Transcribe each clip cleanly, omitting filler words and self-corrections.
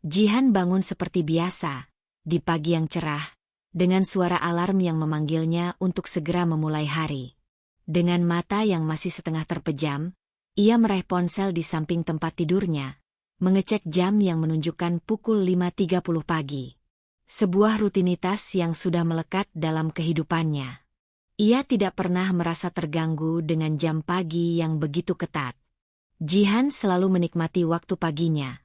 Jihan bangun seperti biasa, di pagi yang cerah, dengan suara alarm yang memanggilnya untuk segera memulai hari. Dengan mata yang masih setengah terpejam, ia meraih ponsel di samping tempat tidurnya, mengecek jam yang menunjukkan pukul 5.30 pagi. Sebuah rutinitas yang sudah melekat dalam kehidupannya. Ia tidak pernah merasa terganggu dengan jam pagi yang begitu ketat. Jihan selalu menikmati waktu paginya,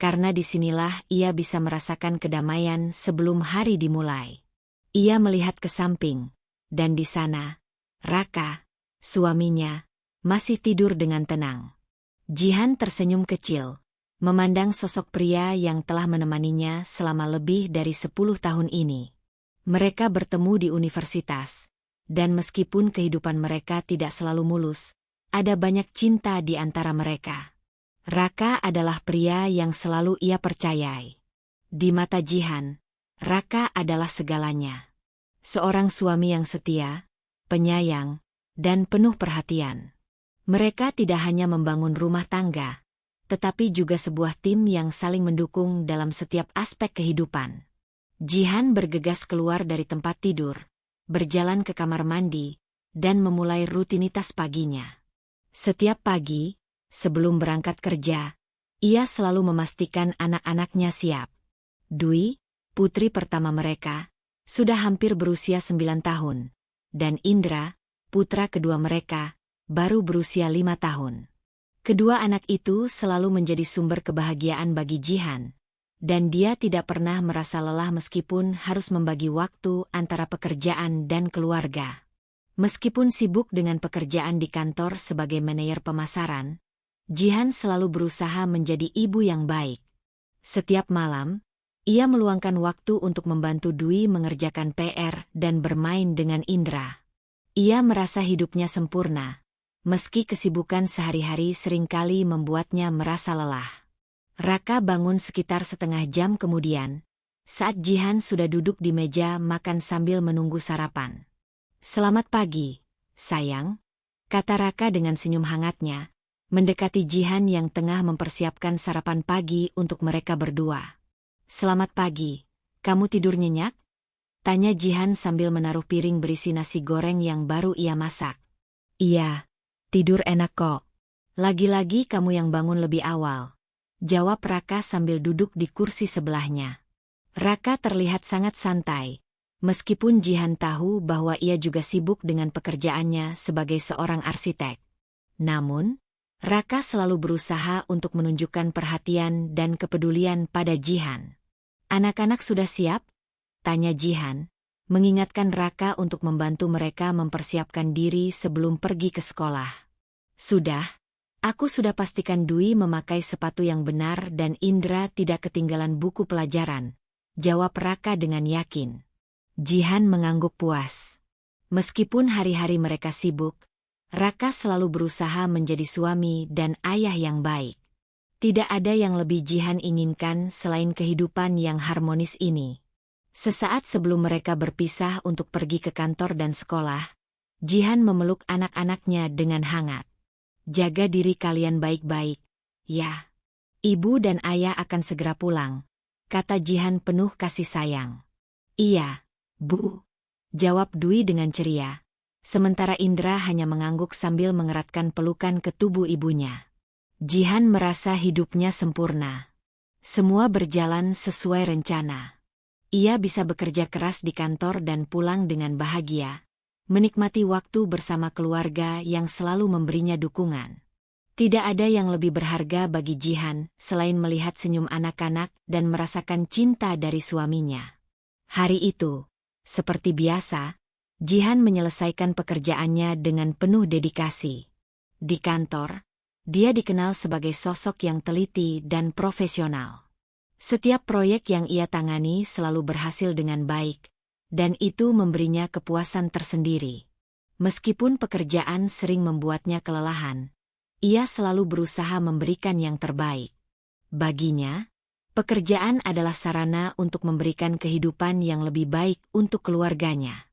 karena disinilah ia bisa merasakan kedamaian sebelum hari dimulai. Ia melihat ke samping, dan di sana, Raka, suaminya, masih tidur dengan tenang. Jihan tersenyum kecil, memandang sosok pria yang telah menemaninya selama lebih dari 10 tahun ini. Mereka bertemu di universitas, dan meskipun kehidupan mereka tidak selalu mulus, ada banyak cinta di antara mereka. Raka adalah pria yang selalu ia percayai. Di mata Jihan, Raka adalah segalanya. Seorang suami yang setia, penyayang, dan penuh perhatian. Mereka tidak hanya membangun rumah tangga, tetapi juga sebuah tim yang saling mendukung dalam setiap aspek kehidupan. Jihan bergegas keluar dari tempat tidur, berjalan ke kamar mandi, dan memulai rutinitas paginya. Setiap pagi, sebelum berangkat kerja, ia selalu memastikan anak-anaknya siap. Dwi, putri pertama mereka, sudah hampir berusia 9 tahun, dan Indra, putra kedua mereka, baru berusia 5 tahun. Kedua anak itu selalu menjadi sumber kebahagiaan bagi Jihan, dan dia tidak pernah merasa lelah meskipun harus membagi waktu antara pekerjaan dan keluarga. Meskipun sibuk dengan pekerjaan di kantor sebagai manajer pemasaran, Jihan selalu berusaha menjadi ibu yang baik. Setiap malam, ia meluangkan waktu untuk membantu Dwi mengerjakan PR dan bermain dengan Indra. Ia merasa hidupnya sempurna, meski kesibukan sehari-hari seringkali membuatnya merasa lelah. Raka bangun sekitar setengah jam kemudian, saat Jihan sudah duduk di meja makan sambil menunggu sarapan. "Selamat pagi, sayang," kata Raka dengan senyum hangatnya, mendekati Jihan yang tengah mempersiapkan sarapan pagi untuk mereka berdua. "Selamat pagi, kamu tidur nyenyak?" tanya Jihan sambil menaruh piring berisi nasi goreng yang baru ia masak. "Iya, tidur enak kok. Lagi-lagi kamu yang bangun lebih awal," jawab Raka sambil duduk di kursi sebelahnya. Raka terlihat sangat santai, meskipun Jihan tahu bahwa ia juga sibuk dengan pekerjaannya sebagai seorang arsitek. Namun, Raka selalu berusaha untuk menunjukkan perhatian dan kepedulian pada Jihan. "Anak-anak sudah siap?" tanya Jihan, mengingatkan Raka untuk membantu mereka mempersiapkan diri sebelum pergi ke sekolah. "Sudah, aku sudah pastikan Dwi memakai sepatu yang benar dan Indra tidak ketinggalan buku pelajaran," jawab Raka dengan yakin. Jihan mengangguk puas. Meskipun hari-hari mereka sibuk, Raka selalu berusaha menjadi suami dan ayah yang baik. Tidak ada yang lebih Jihan inginkan selain kehidupan yang harmonis ini. Sesaat sebelum mereka berpisah untuk pergi ke kantor dan sekolah, Jihan memeluk anak-anaknya dengan hangat. "Jaga diri kalian baik-baik, ya. Ibu dan ayah akan segera pulang," kata Jihan penuh kasih sayang. "Iya, Bu," jawab Dwi dengan ceria, sementara Indra hanya mengangguk sambil mengeratkan pelukan ke tubuh ibunya. Jihan merasa hidupnya sempurna. Semua berjalan sesuai rencana. Ia bisa bekerja keras di kantor dan pulang dengan bahagia, menikmati waktu bersama keluarga yang selalu memberinya dukungan. Tidak ada yang lebih berharga bagi Jihan selain melihat senyum anak-anak dan merasakan cinta dari suaminya. Hari itu, seperti biasa, Jihan menyelesaikan pekerjaannya dengan penuh dedikasi. Di kantor, dia dikenal sebagai sosok yang teliti dan profesional. Setiap proyek yang ia tangani selalu berhasil dengan baik, dan itu memberinya kepuasan tersendiri. Meskipun pekerjaan sering membuatnya kelelahan, ia selalu berusaha memberikan yang terbaik. Baginya, pekerjaan adalah sarana untuk memberikan kehidupan yang lebih baik untuk keluarganya.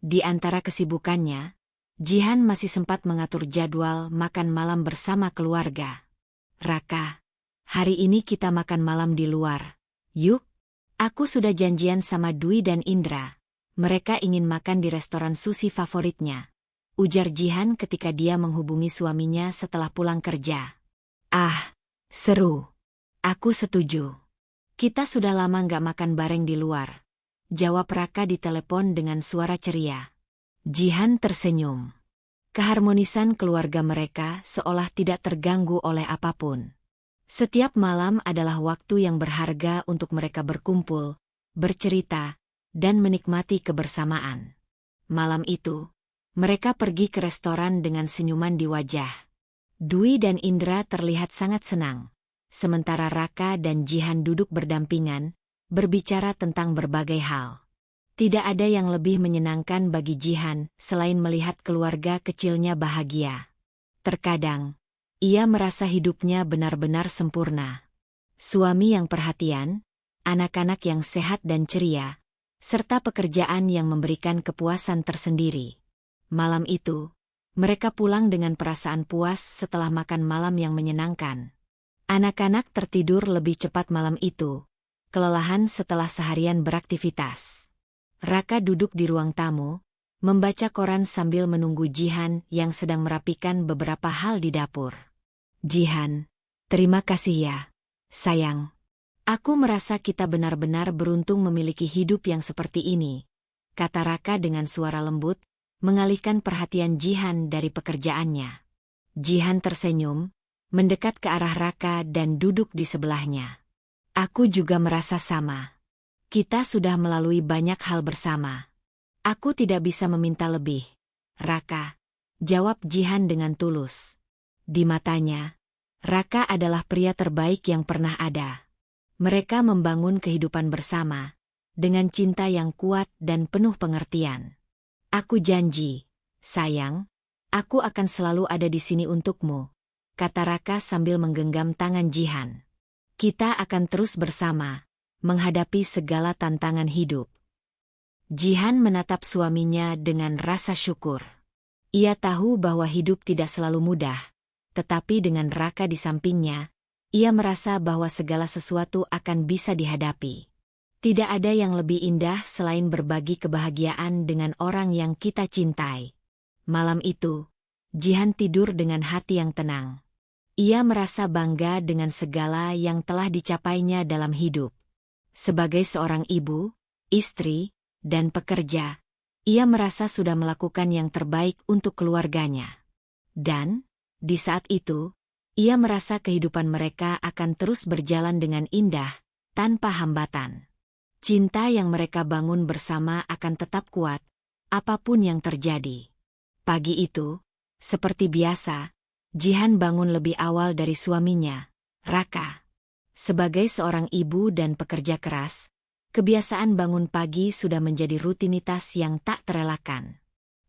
Di antara kesibukannya, Jihan masih sempat mengatur jadwal makan malam bersama keluarga. "Raka, hari ini kita makan malam di luar," Yuk, aku sudah janjian sama Dwi dan Indra. Mereka ingin makan di restoran sushi favoritnya, ujar Jihan ketika dia menghubungi suaminya setelah pulang kerja. Ah, seru. Aku setuju. Kita sudah lama nggak makan bareng di luar, jawab Raka di telepon dengan suara ceria. Jihan tersenyum. Keharmonisan keluarga mereka seolah tidak terganggu oleh apapun. Setiap malam adalah waktu yang berharga untuk mereka berkumpul, bercerita, dan menikmati kebersamaan. Malam itu, mereka pergi ke restoran dengan senyuman di wajah. Dwi dan Indra terlihat sangat senang, sementara Raka dan Jihan duduk berdampingan, berbicara tentang berbagai hal. Tidak ada yang lebih menyenangkan bagi Jihan selain melihat keluarga kecilnya bahagia. Terkadang, ia merasa hidupnya benar-benar sempurna. Suami yang perhatian, anak-anak yang sehat dan ceria, serta pekerjaan yang memberikan kepuasan tersendiri. Malam itu, mereka pulang dengan perasaan puas setelah makan malam yang menyenangkan. Anak-anak tertidur lebih cepat malam itu, kelelahan setelah seharian beraktivitas. Raka duduk di ruang tamu, membaca koran sambil menunggu Jihan yang sedang merapikan beberapa hal di dapur. Jihan, terima kasih ya, sayang. Aku merasa kita benar-benar beruntung memiliki hidup yang seperti ini, kata Raka dengan suara lembut, mengalihkan perhatian Jihan dari pekerjaannya. Jihan tersenyum, mendekat ke arah Raka dan duduk di sebelahnya. Aku juga merasa sama. Kita sudah melalui banyak hal bersama. Aku tidak bisa meminta lebih, Raka, jawab Jihan dengan tulus. Di matanya, Raka adalah pria terbaik yang pernah ada. Mereka membangun kehidupan bersama, dengan cinta yang kuat dan penuh pengertian. Aku janji, sayang, aku akan selalu ada di sini untukmu, kata Raka sambil menggenggam tangan Jihan. Kita akan terus bersama, menghadapi segala tantangan hidup. Jihan menatap suaminya dengan rasa syukur. Ia tahu bahwa hidup tidak selalu mudah, tetapi dengan Raka di sampingnya, ia merasa bahwa segala sesuatu akan bisa dihadapi. Tidak ada yang lebih indah selain berbagi kebahagiaan dengan orang yang kita cintai. Malam itu, Jihan tidur dengan hati yang tenang. Ia merasa bangga dengan segala yang telah dicapainya dalam hidup. Sebagai seorang ibu, istri, dan pekerja, ia merasa sudah melakukan yang terbaik untuk keluarganya. Dan, di saat itu, ia merasa kehidupan mereka akan terus berjalan dengan indah, tanpa hambatan. Cinta yang mereka bangun bersama akan tetap kuat, apapun yang terjadi. Pagi itu, seperti biasa, Jihan bangun lebih awal dari suaminya, Raka. Sebagai seorang ibu dan pekerja keras, kebiasaan bangun pagi sudah menjadi rutinitas yang tak terelakkan.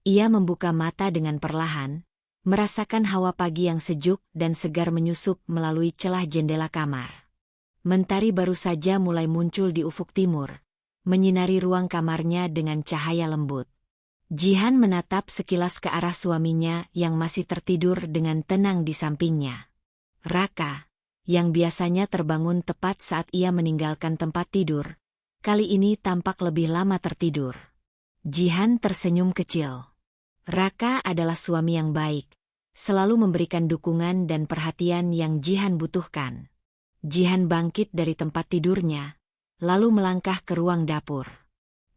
Ia membuka mata dengan perlahan, merasakan hawa pagi yang sejuk dan segar menyusup melalui celah jendela kamar. Mentari baru saja mulai muncul di ufuk timur, menyinari ruang kamarnya dengan cahaya lembut. Jihan menatap sekilas ke arah suaminya yang masih tertidur dengan tenang di sampingnya. Raka, yang biasanya terbangun tepat saat ia meninggalkan tempat tidur, kali ini tampak lebih lama tertidur. Jihan tersenyum kecil. Raka adalah suami yang baik, selalu memberikan dukungan dan perhatian yang Jihan butuhkan. Jihan bangkit dari tempat tidurnya, lalu melangkah ke ruang dapur.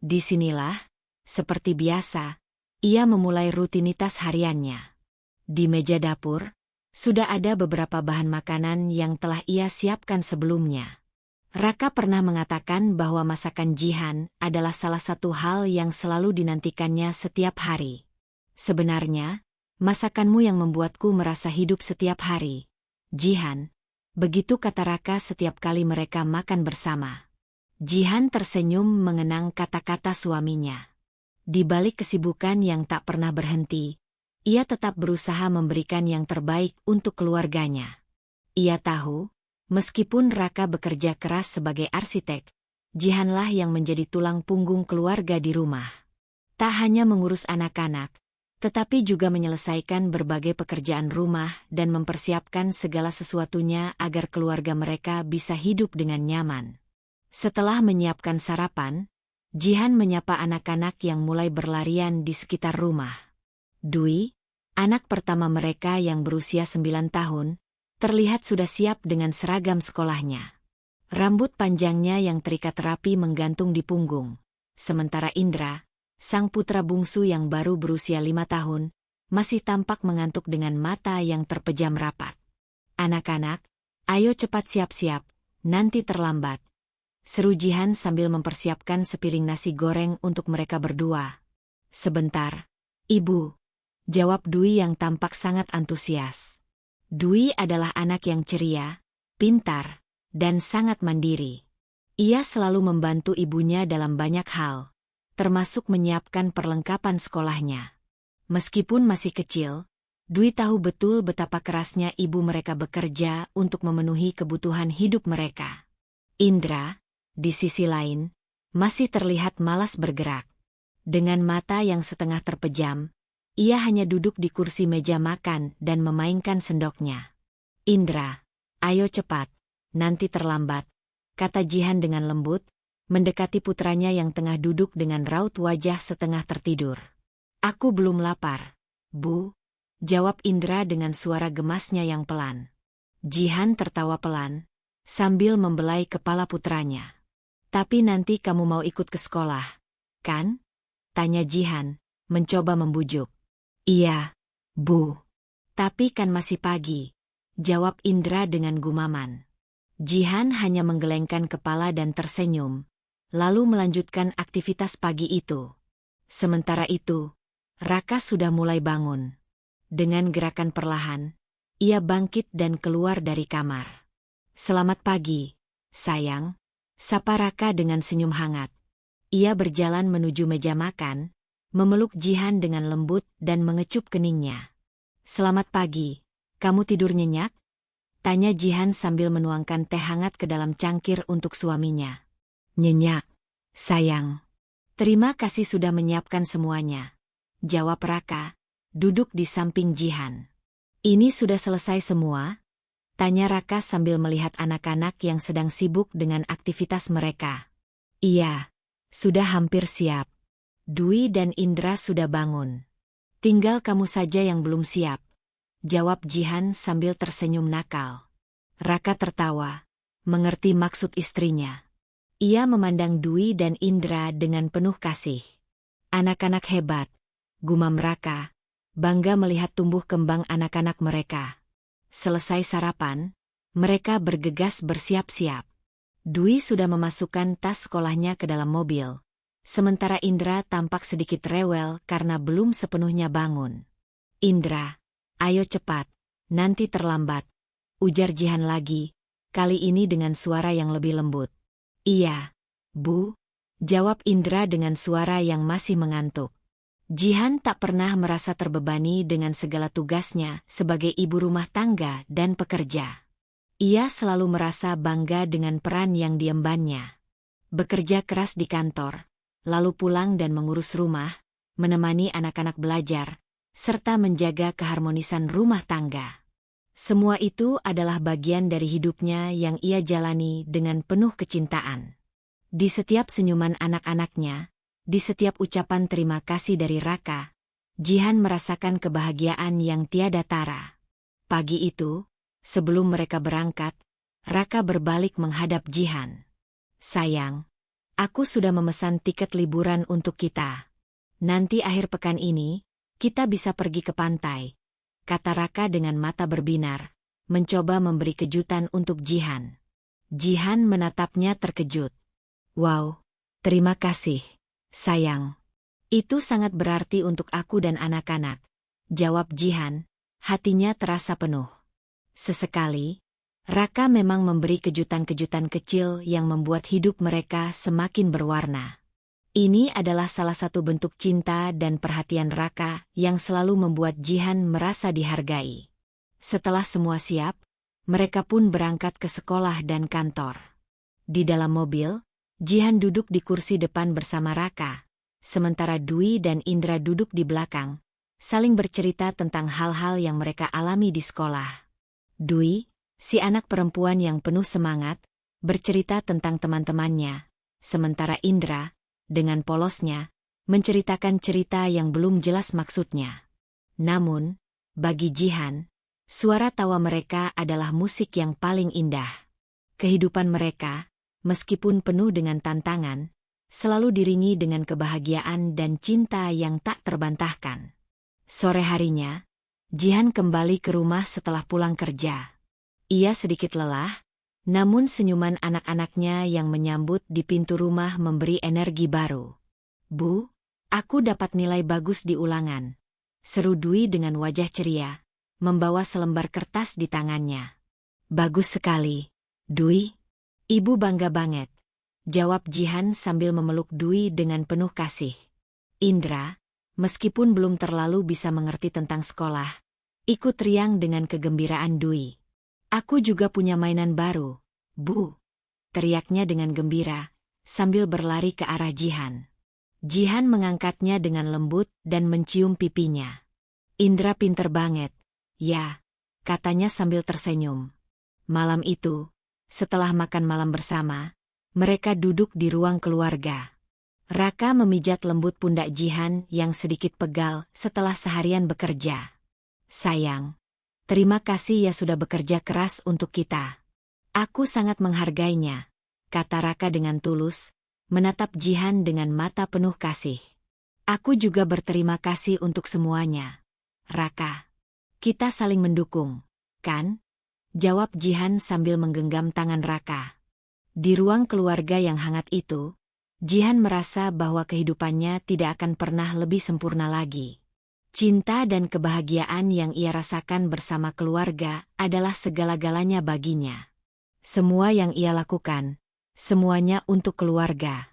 Disinilah, seperti biasa, ia memulai rutinitas hariannya. Di meja dapur, sudah ada beberapa bahan makanan yang telah ia siapkan sebelumnya. Raka pernah mengatakan bahwa masakan Jihan adalah salah satu hal yang selalu dinantikannya setiap hari. Sebenarnya, masakanmu yang membuatku merasa hidup setiap hari, Jihan. Begitu kata Raka setiap kali mereka makan bersama. Jihan tersenyum mengenang kata-kata suaminya. Di balik kesibukan yang tak pernah berhenti, ia tetap berusaha memberikan yang terbaik untuk keluarganya. Ia tahu, meskipun Raka bekerja keras sebagai arsitek, Jihanlah yang menjadi tulang punggung keluarga di rumah. Tak hanya mengurus anak-anak, tetapi juga menyelesaikan berbagai pekerjaan rumah dan mempersiapkan segala sesuatunya agar keluarga mereka bisa hidup dengan nyaman. Setelah menyiapkan sarapan, Jihan menyapa anak-anak yang mulai berlarian di sekitar rumah. Dwi, anak pertama mereka yang berusia 9 tahun, terlihat sudah siap dengan seragam sekolahnya. Rambut panjangnya yang terikat rapi menggantung di punggung. Sementara Indra, sang putra bungsu yang baru berusia 5 tahun, masih tampak mengantuk dengan mata yang terpejam rapat. "Anak-anak, ayo cepat siap-siap, nanti terlambat," seru Jihan sambil mempersiapkan sepiring nasi goreng untuk mereka berdua. "Sebentar, Ibu," jawab Dwi yang tampak sangat antusias. Dwi adalah anak yang ceria, pintar, dan sangat mandiri. Ia selalu membantu ibunya dalam banyak hal, termasuk menyiapkan perlengkapan sekolahnya. Meskipun masih kecil, Dwi tahu betul betapa kerasnya ibu mereka bekerja untuk memenuhi kebutuhan hidup mereka. Indra, di sisi lain, masih terlihat malas bergerak. Dengan mata yang setengah terpejam, ia hanya duduk di kursi meja makan dan memainkan sendoknya. "Indra, ayo cepat, nanti terlambat," kata Jihan dengan lembut, mendekati putranya yang tengah duduk dengan raut wajah setengah tertidur. "Aku belum lapar, Bu," jawab Indra dengan suara gemasnya yang pelan. Jihan tertawa pelan, sambil membelai kepala putranya. "Tapi nanti kamu mau ikut ke sekolah, kan?" tanya Jihan, mencoba membujuk. "Iya, Bu. Tapi kan masih pagi," jawab Indra dengan gumaman. Jihan hanya menggelengkan kepala dan tersenyum, lalu melanjutkan aktivitas pagi itu. Sementara itu, Raka sudah mulai bangun. Dengan gerakan perlahan, ia bangkit dan keluar dari kamar. "Selamat pagi, sayang," sapa Raka dengan senyum hangat. Ia berjalan menuju meja makan, memeluk Jihan dengan lembut dan mengecup keningnya. "Selamat pagi, kamu tidur nyenyak?" tanya Jihan sambil menuangkan teh hangat ke dalam cangkir untuk suaminya. "Nyenyak, sayang. Terima kasih sudah menyiapkan semuanya," jawab Raka, duduk di samping Jihan. "Ini sudah selesai semua?" tanya Raka sambil melihat anak-anak yang sedang sibuk dengan aktivitas mereka. "Iya, sudah hampir siap. Dwi dan Indra sudah bangun. Tinggal kamu saja yang belum siap," jawab Jihan sambil tersenyum nakal. Raka tertawa, mengerti maksud istrinya. Ia memandang Dwi dan Indra dengan penuh kasih. "Anak-anak hebat," gumam Raka, bangga melihat tumbuh kembang anak-anak mereka. Selesai sarapan, mereka bergegas bersiap-siap. Dwi sudah memasukkan tas sekolahnya ke dalam mobil, sementara Indra tampak sedikit rewel karena belum sepenuhnya bangun. "Indra, ayo cepat, nanti terlambat," ujar Jihan lagi, kali ini dengan suara yang lebih lembut. "Iya, Bu," jawab Indra dengan suara yang masih mengantuk. Jihan tak pernah merasa terbebani dengan segala tugasnya sebagai ibu rumah tangga dan pekerja. Ia selalu merasa bangga dengan peran yang diembannya. Bekerja keras di kantor, lalu pulang dan mengurus rumah, menemani anak-anak belajar, serta menjaga keharmonisan rumah tangga. Semua itu adalah bagian dari hidupnya yang ia jalani dengan penuh kecintaan. Di setiap senyuman anak-anaknya, di setiap ucapan terima kasih dari Raka, Jihan merasakan kebahagiaan yang tiada tara. Pagi itu, sebelum mereka berangkat, Raka berbalik menghadap Jihan. "Sayang, aku sudah memesan tiket liburan untuk kita. Nanti akhir pekan ini, kita bisa pergi ke pantai," kata Raka dengan mata berbinar, mencoba memberi kejutan untuk Jihan. Jihan menatapnya terkejut. "Wow, terima kasih, sayang. Itu sangat berarti untuk aku dan anak-anak," jawab Jihan, hatinya terasa penuh. Sesekali, Raka memang memberi kejutan-kejutan kecil yang membuat hidup mereka semakin berwarna. Ini adalah salah satu bentuk cinta dan perhatian Raka yang selalu membuat Jihan merasa dihargai. Setelah semua siap, mereka pun berangkat ke sekolah dan kantor. Di dalam mobil, Jihan duduk di kursi depan bersama Raka, sementara Dwi dan Indra duduk di belakang, saling bercerita tentang hal-hal yang mereka alami di sekolah. Dwi, si anak perempuan yang penuh semangat, bercerita tentang teman-temannya, sementara Indra, dengan polosnya, menceritakan cerita yang belum jelas maksudnya. Namun, bagi Jihan, suara tawa mereka adalah musik yang paling indah. Kehidupan mereka, meskipun penuh dengan tantangan, selalu diringi dengan kebahagiaan dan cinta yang tak terbantahkan. Sore harinya, Jihan kembali ke rumah setelah pulang kerja. Ia sedikit lelah, namun senyuman anak-anaknya yang menyambut di pintu rumah memberi energi baru. "Bu, aku dapat nilai bagus di ulangan," seru Dwi dengan wajah ceria, membawa selembar kertas di tangannya. "Bagus sekali, Dwi. Ibu bangga banget," jawab Jihan sambil memeluk Dwi dengan penuh kasih. Indra, meskipun belum terlalu bisa mengerti tentang sekolah, ikut riang dengan kegembiraan Dwi. "Aku juga punya mainan baru, Bu," teriaknya dengan gembira, sambil berlari ke arah Jihan. Jihan mengangkatnya dengan lembut dan mencium pipinya. "Indra pinter banget, ya," katanya sambil tersenyum. Malam itu, setelah makan malam bersama, mereka duduk di ruang keluarga. Raka memijat lembut pundak Jihan yang sedikit pegal setelah seharian bekerja. "Sayang, terima kasih ya sudah bekerja keras untuk kita. Aku sangat menghargainya," kata Raka dengan tulus, menatap Jihan dengan mata penuh kasih. "Aku juga berterima kasih untuk semuanya, Raka. Kita saling mendukung, kan?" jawab Jihan sambil menggenggam tangan Raka. Di ruang keluarga yang hangat itu, Jihan merasa bahwa kehidupannya tidak akan pernah lebih sempurna lagi. Cinta dan kebahagiaan yang ia rasakan bersama keluarga adalah segala-galanya baginya. Semua yang ia lakukan, semuanya untuk keluarga.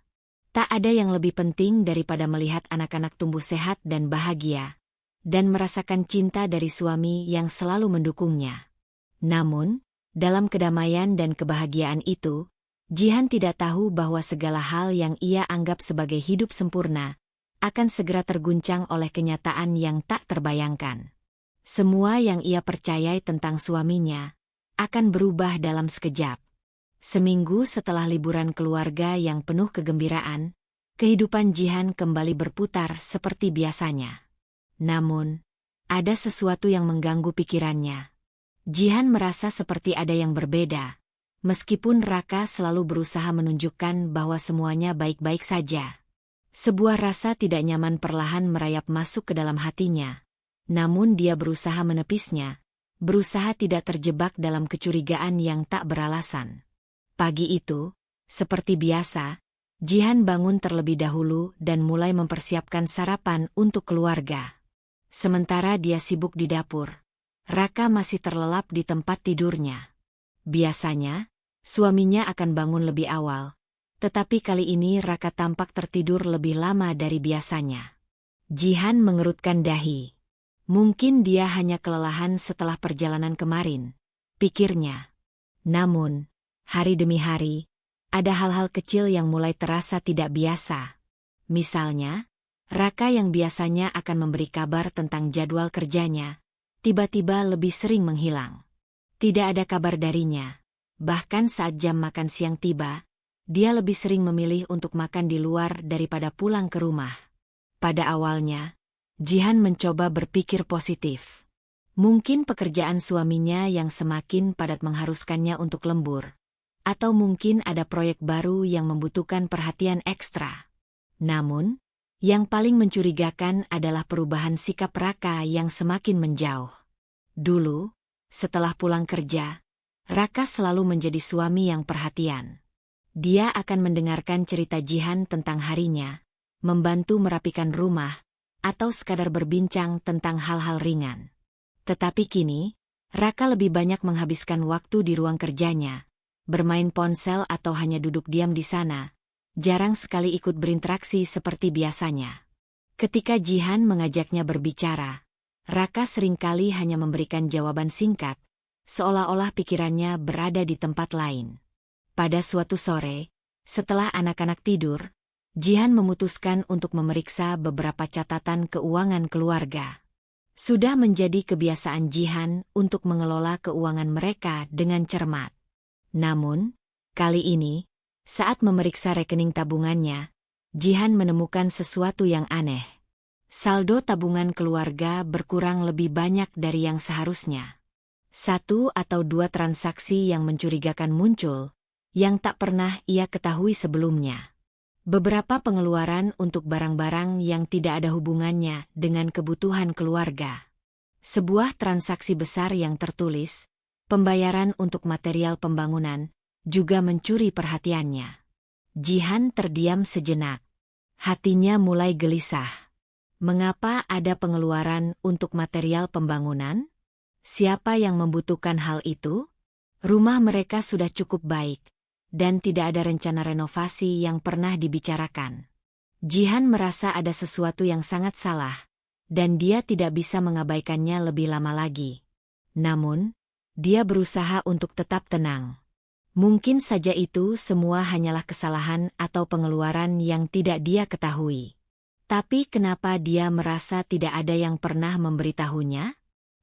Tak ada yang lebih penting daripada melihat anak-anak tumbuh sehat dan bahagia, dan merasakan cinta dari suami yang selalu mendukungnya. Namun, dalam kedamaian dan kebahagiaan itu, Jihan tidak tahu bahwa segala hal yang ia anggap sebagai hidup sempurna akan segera terguncang oleh kenyataan yang tak terbayangkan. Semua yang ia percayai tentang suaminya akan berubah dalam sekejap. Seminggu setelah liburan keluarga yang penuh kegembiraan, kehidupan Jihan kembali berputar seperti biasanya. Namun, ada sesuatu yang mengganggu pikirannya. Jihan merasa seperti ada yang berbeda, meskipun Raka selalu berusaha menunjukkan bahwa semuanya baik-baik saja. Sebuah rasa tidak nyaman perlahan merayap masuk ke dalam hatinya. Namun dia berusaha menepisnya, berusaha tidak terjebak dalam kecurigaan yang tak beralasan. Pagi itu, seperti biasa, Jihan bangun terlebih dahulu dan mulai mempersiapkan sarapan untuk keluarga. Sementara dia sibuk di dapur, Raka masih terlelap di tempat tidurnya. Biasanya, suaminya akan bangun lebih awal. Tetapi kali ini Raka tampak tertidur lebih lama dari biasanya. Jihan mengerutkan dahi. Mungkin dia hanya kelelahan setelah perjalanan kemarin, pikirnya. Namun, hari demi hari, ada hal-hal kecil yang mulai terasa tidak biasa. Misalnya, Raka yang biasanya akan memberi kabar tentang jadwal kerjanya, tiba-tiba lebih sering menghilang. Tidak ada kabar darinya. Bahkan saat jam makan siang tiba, dia lebih sering memilih untuk makan di luar daripada pulang ke rumah. Pada awalnya, Jihan mencoba berpikir positif. Mungkin pekerjaan suaminya yang semakin padat mengharuskannya untuk lembur. Atau mungkin ada proyek baru yang membutuhkan perhatian ekstra. Namun, yang paling mencurigakan adalah perubahan sikap Raka yang semakin menjauh. Dulu, setelah pulang kerja, Raka selalu menjadi suami yang perhatian. Dia akan mendengarkan cerita Jihan tentang harinya, membantu merapikan rumah, atau sekadar berbincang tentang hal-hal ringan. Tetapi kini, Raka lebih banyak menghabiskan waktu di ruang kerjanya, bermain ponsel atau hanya duduk diam di sana, jarang sekali ikut berinteraksi seperti biasanya. Ketika Jihan mengajaknya berbicara, Raka seringkali hanya memberikan jawaban singkat, seolah-olah pikirannya berada di tempat lain. Pada suatu sore, setelah anak-anak tidur, Jihan memutuskan untuk memeriksa beberapa catatan keuangan keluarga. Sudah menjadi kebiasaan Jihan untuk mengelola keuangan mereka dengan cermat. Namun, Kali ini, saat memeriksa rekening tabungannya, Jihan menemukan sesuatu yang aneh. Saldo tabungan keluarga berkurang lebih banyak dari yang seharusnya. 1 atau 2 transaksi yang mencurigakan muncul, yang tak pernah ia ketahui sebelumnya. Beberapa pengeluaran untuk barang-barang yang tidak ada hubungannya dengan kebutuhan keluarga. Sebuah transaksi besar yang tertulis, pembayaran untuk material pembangunan, juga mencuri perhatiannya. Jihan terdiam sejenak. Hatinya mulai gelisah. Mengapa ada pengeluaran untuk material pembangunan? Siapa yang membutuhkan hal itu? Rumah mereka sudah cukup baik, dan tidak ada rencana renovasi yang pernah dibicarakan. Jihan merasa ada sesuatu yang sangat salah, dan dia tidak bisa mengabaikannya lebih lama lagi. Namun, dia berusaha untuk tetap tenang. Mungkin saja itu semua hanyalah kesalahan atau pengeluaran yang tidak dia ketahui. Tapi kenapa dia merasa tidak ada yang pernah memberitahunya?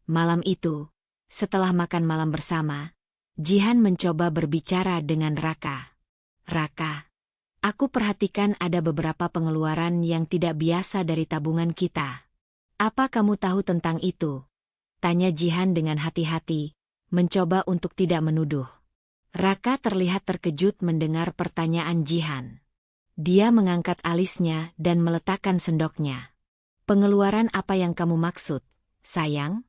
Malam itu, setelah makan malam bersama, Jihan mencoba berbicara dengan Raka. Raka, aku perhatikan ada beberapa pengeluaran yang tidak biasa dari tabungan kita. Apa kamu tahu tentang itu? Tanya Jihan dengan hati-hati, mencoba untuk tidak menuduh. Raka terlihat terkejut mendengar pertanyaan Jihan. Dia mengangkat alisnya dan meletakkan sendoknya. Pengeluaran apa yang kamu maksud, sayang?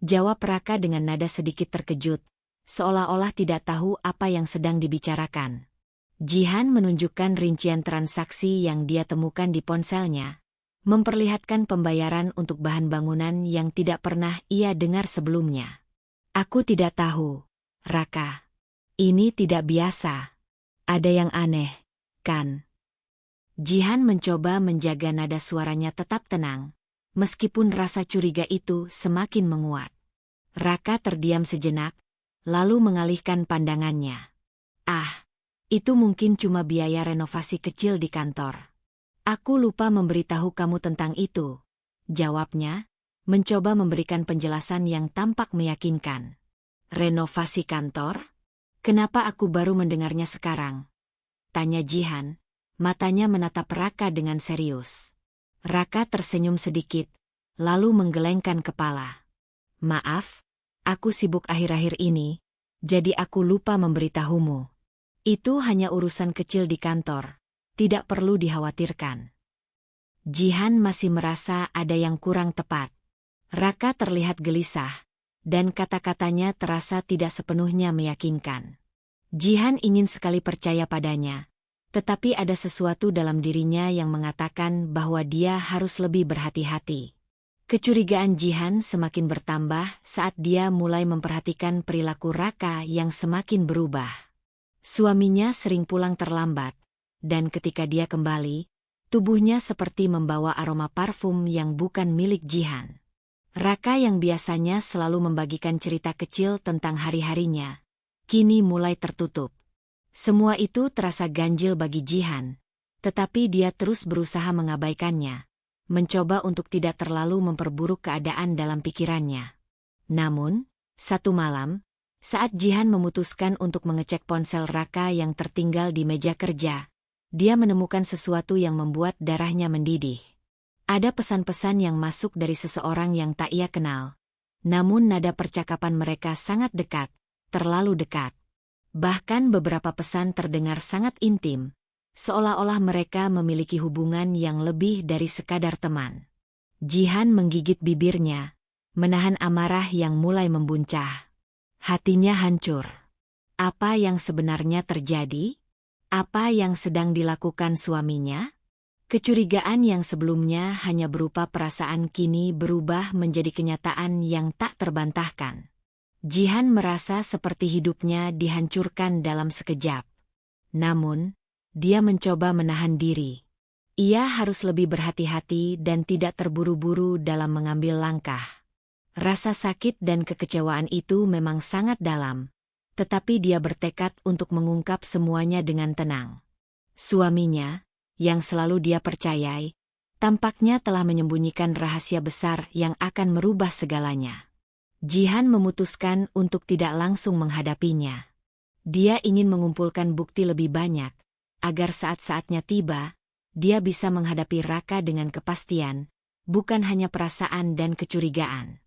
Jawab Raka dengan nada sedikit terkejut, seolah-olah tidak tahu apa yang sedang dibicarakan. Jihan menunjukkan rincian transaksi yang dia temukan di ponselnya, memperlihatkan pembayaran untuk bahan bangunan yang tidak pernah ia dengar sebelumnya. Aku tidak tahu, Raka. Ini tidak biasa. Ada yang aneh, kan? Jihan mencoba menjaga nada suaranya tetap tenang, meskipun rasa curiga itu semakin menguat. Raka terdiam sejenak, lalu mengalihkan pandangannya. Ah, itu mungkin cuma biaya renovasi kecil di kantor. Aku lupa memberitahu kamu tentang itu, jawabnya, mencoba memberikan penjelasan yang tampak meyakinkan. Renovasi kantor? Kenapa aku baru mendengarnya sekarang? Tanya Jihan, matanya menatap Raka dengan serius. Raka tersenyum sedikit, lalu menggelengkan kepala. Maaf, aku sibuk akhir-akhir ini, jadi aku lupa memberitahumu. Itu hanya urusan kecil di kantor, tidak perlu dikhawatirkan. Jihan masih merasa ada yang kurang tepat. Raka terlihat gelisah, dan kata-katanya terasa tidak sepenuhnya meyakinkan. Jihan ingin sekali percaya padanya, tetapi ada sesuatu dalam dirinya yang mengatakan bahwa dia harus lebih berhati-hati. Kecurigaan Jihan semakin bertambah saat dia mulai memperhatikan perilaku Raka yang semakin berubah. Suaminya sering pulang terlambat, dan ketika dia kembali, tubuhnya seperti membawa aroma parfum yang bukan milik Jihan. Raka yang biasanya selalu membagikan cerita kecil tentang hari-harinya, kini mulai tertutup. Semua itu terasa ganjil bagi Jihan, tetapi dia terus berusaha mengabaikannya, mencoba untuk tidak terlalu memperburuk keadaan dalam pikirannya. Namun, satu malam, saat Jihan memutuskan untuk mengecek ponsel Raka yang tertinggal di meja kerja, dia menemukan sesuatu yang membuat darahnya mendidih. Ada pesan-pesan yang masuk dari seseorang yang tak ia kenal. Namun nada percakapan mereka sangat dekat, terlalu dekat. Bahkan beberapa pesan terdengar sangat intim, seolah-olah mereka memiliki hubungan yang lebih dari sekadar teman. Jihan menggigit bibirnya, menahan amarah yang mulai membuncah. Hatinya hancur. Apa yang sebenarnya terjadi? Apa yang sedang dilakukan suaminya? Kecurigaan yang sebelumnya hanya berupa perasaan kini berubah menjadi kenyataan yang tak terbantahkan. Jihan merasa seperti hidupnya dihancurkan dalam sekejap. Namun, dia mencoba menahan diri. Ia harus lebih berhati-hati dan tidak terburu-buru dalam mengambil langkah. Rasa sakit dan kekecewaan itu memang sangat dalam, tetapi dia bertekad untuk mengungkap semuanya dengan tenang. Suaminya, yang selalu dia percayai, tampaknya telah menyembunyikan rahasia besar yang akan merubah segalanya. Jihan memutuskan untuk tidak langsung menghadapinya. Dia ingin mengumpulkan bukti lebih banyak, agar saat-saatnya tiba, dia bisa menghadapi Raka dengan kepastian, bukan hanya perasaan dan kecurigaan.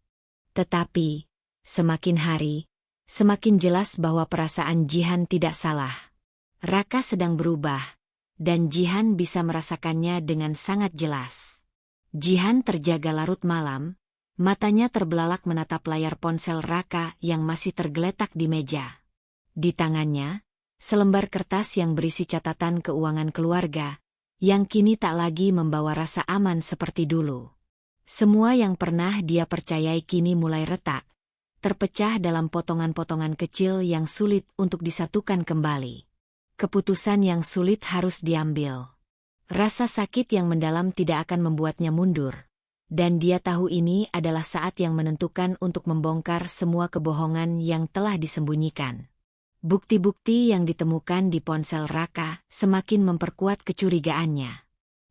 Tetapi, semakin hari, semakin jelas bahwa perasaan Jihan tidak salah. Raka sedang berubah, dan Jihan bisa merasakannya dengan sangat jelas. Jihan terjaga larut malam, matanya terbelalak menatap layar ponsel Raka yang masih tergeletak di meja. Di tangannya, selembar kertas yang berisi catatan keuangan keluarga, yang kini tak lagi membawa rasa aman seperti dulu. Semua yang pernah dia percayai kini mulai retak, terpecah dalam potongan-potongan kecil yang sulit untuk disatukan kembali. Keputusan yang sulit harus diambil. Rasa sakit yang mendalam tidak akan membuatnya mundur, dan dia tahu ini adalah saat yang menentukan untuk membongkar semua kebohongan yang telah disembunyikan. Bukti-bukti yang ditemukan di ponsel Raka semakin memperkuat kecurigaannya.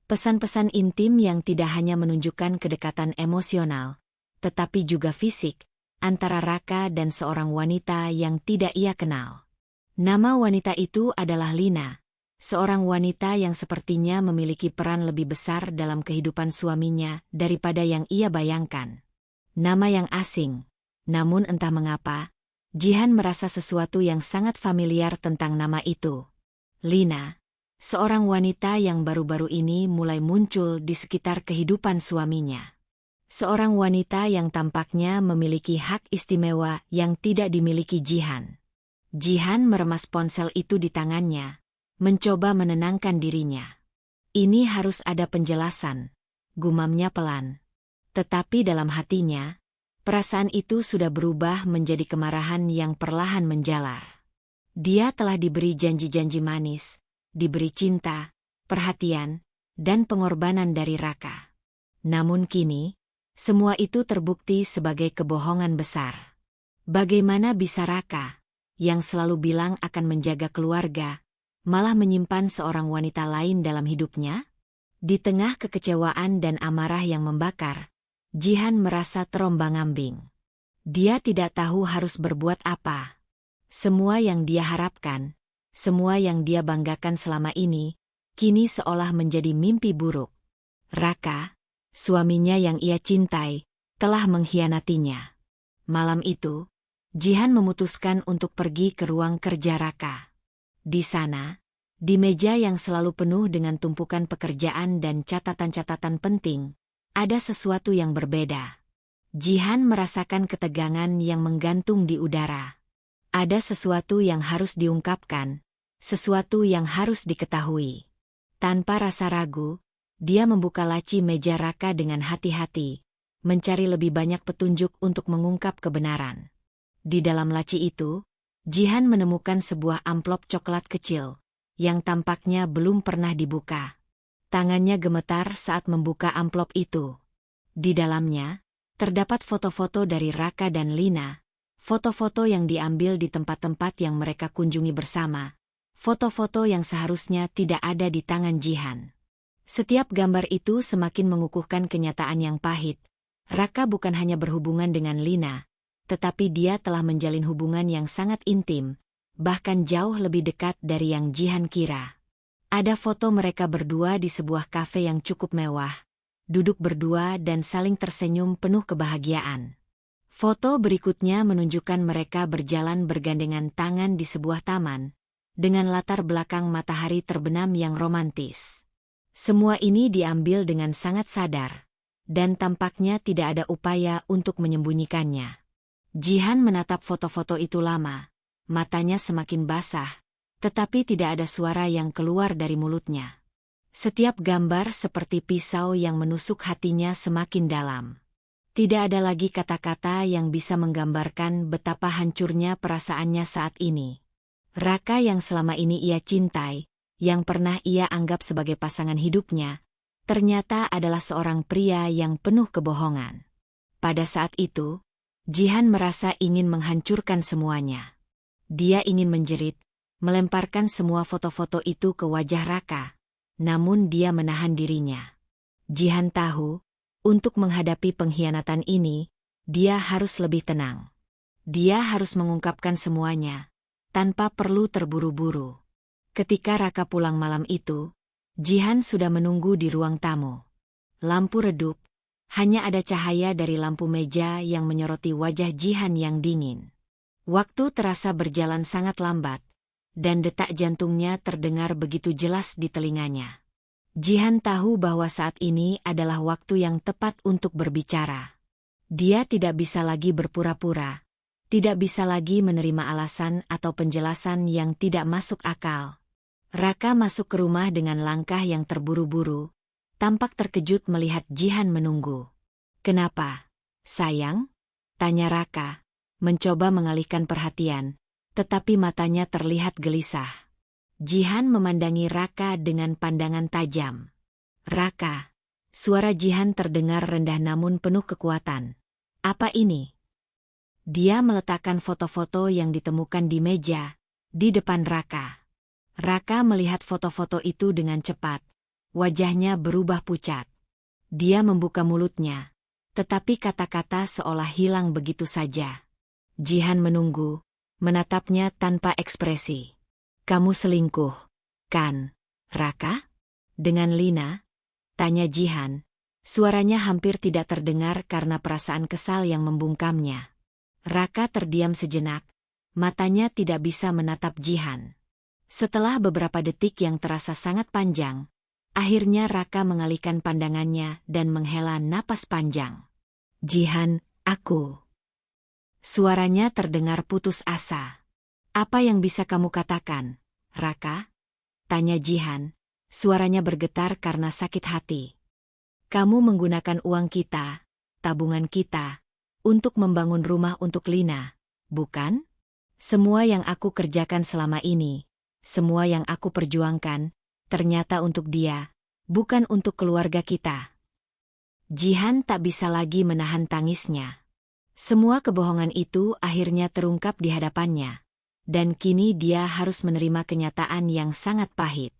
Pesan-pesan intim yang tidak hanya menunjukkan kedekatan emosional, tetapi juga fisik, antara Raka dan seorang wanita yang tidak ia kenal. Nama wanita itu adalah Lina, seorang wanita yang sepertinya memiliki peran lebih besar dalam kehidupan suaminya daripada yang ia bayangkan. Nama yang asing, namun entah mengapa, Jihan merasa sesuatu yang sangat familiar tentang nama itu. Lina, seorang wanita yang baru-baru ini mulai muncul di sekitar kehidupan suaminya. Seorang wanita yang tampaknya memiliki hak istimewa yang tidak dimiliki Jihan. Jihan meremas ponsel itu di tangannya, mencoba menenangkan dirinya. Ini harus ada penjelasan, gumamnya pelan. Tetapi dalam hatinya, perasaan itu sudah berubah menjadi kemarahan yang perlahan menjalar. Dia telah diberi janji-janji manis, diberi cinta, perhatian, dan pengorbanan dari Raka. Namun kini, semua itu terbukti sebagai kebohongan besar. Bagaimana bisa Raka, yang selalu bilang akan menjaga keluarga, malah menyimpan seorang wanita lain dalam hidupnya? Di tengah kekecewaan dan amarah yang membakar, Jihan merasa terombang-ambing. Dia tidak tahu harus berbuat apa. Semua yang dia harapkan, semua yang dia banggakan selama ini, kini seolah menjadi mimpi buruk. Raka, suaminya yang ia cintai, telah mengkhianatinya. Malam itu, Jihan memutuskan untuk pergi ke ruang kerja Raka. Di sana, di meja yang selalu penuh dengan tumpukan pekerjaan dan catatan-catatan penting, ada sesuatu yang berbeda. Jihan merasakan ketegangan yang menggantung di udara. Ada sesuatu yang harus diungkapkan, sesuatu yang harus diketahui. Tanpa rasa ragu, dia membuka laci meja Raka dengan hati-hati, mencari lebih banyak petunjuk untuk mengungkap kebenaran. Di dalam laci itu, Jihan menemukan sebuah amplop coklat kecil, yang tampaknya belum pernah dibuka. Tangannya gemetar saat membuka amplop itu. Di dalamnya, terdapat foto-foto dari Raka dan Lina, foto-foto yang diambil di tempat-tempat yang mereka kunjungi bersama, foto-foto yang seharusnya tidak ada di tangan Jihan. Setiap gambar itu semakin mengukuhkan kenyataan yang pahit. Raka bukan hanya berhubungan dengan Lina, tetapi dia telah menjalin hubungan yang sangat intim, bahkan jauh lebih dekat dari yang Jihan kira. Ada foto mereka berdua di sebuah kafe yang cukup mewah, duduk berdua dan saling tersenyum penuh kebahagiaan. Foto berikutnya menunjukkan mereka berjalan bergandengan tangan di sebuah taman, dengan latar belakang matahari terbenam yang romantis. Semua ini diambil dengan sangat sadar, dan tampaknya tidak ada upaya untuk menyembunyikannya. Jihan menatap foto-foto itu lama, matanya semakin basah, tetapi tidak ada suara yang keluar dari mulutnya. Setiap gambar seperti pisau yang menusuk hatinya semakin dalam. Tidak ada lagi kata-kata yang bisa menggambarkan betapa hancurnya perasaannya saat ini. Raka yang selama ini ia cintai, yang pernah ia anggap sebagai pasangan hidupnya, ternyata adalah seorang pria yang penuh kebohongan. Pada saat itu, Jihan merasa ingin menghancurkan semuanya. Dia ingin menjerit, melemparkan semua foto-foto itu ke wajah Raka, namun dia menahan dirinya. Jihan tahu, untuk menghadapi pengkhianatan ini, dia harus lebih tenang. Dia harus mengungkapkan semuanya, tanpa perlu terburu-buru. Ketika Raka pulang malam itu, Jihan sudah menunggu di ruang tamu. Lampu redup, hanya ada cahaya dari lampu meja yang menyoroti wajah Jihan yang dingin. Waktu terasa berjalan sangat lambat, dan detak jantungnya terdengar begitu jelas di telinganya. Jihan tahu bahwa saat ini adalah waktu yang tepat untuk berbicara. Dia tidak bisa lagi berpura-pura, tidak bisa lagi menerima alasan atau penjelasan yang tidak masuk akal. Raka masuk ke rumah dengan langkah yang terburu-buru, tampak terkejut melihat Jihan menunggu. "Kenapa, sayang?" tanya Raka, mencoba mengalihkan perhatian, tetapi matanya terlihat gelisah. Jihan memandangi Raka dengan pandangan tajam. "Raka," suara Jihan terdengar rendah namun penuh kekuatan. "Apa ini?" Dia meletakkan foto-foto yang ditemukan di meja, di depan Raka. Raka melihat foto-foto itu dengan cepat. Wajahnya berubah pucat. Dia membuka mulutnya, tetapi kata-kata seolah hilang begitu saja. Jihan menunggu, menatapnya tanpa ekspresi. "Kamu selingkuh, kan, Raka?" "Dengan Lina?" tanya Jihan. Suaranya hampir tidak terdengar karena perasaan kesal yang membungkamnya. Raka terdiam sejenak, matanya tidak bisa menatap Jihan. Setelah beberapa detik yang terasa sangat panjang, akhirnya Raka mengalihkan pandangannya dan menghela napas panjang. "Jihan, aku..." Suaranya terdengar putus asa. "Apa yang bisa kamu katakan, Raka?" tanya Jihan. Suaranya bergetar karena sakit hati. "Kamu menggunakan uang kita, tabungan kita, untuk membangun rumah untuk Lina, bukan? Semua yang aku kerjakan selama ini, semua yang aku perjuangkan, ternyata untuk dia, bukan untuk keluarga kita." Jihan tak bisa lagi menahan tangisnya. Semua kebohongan itu akhirnya terungkap di hadapannya. Dan kini dia harus menerima kenyataan yang sangat pahit.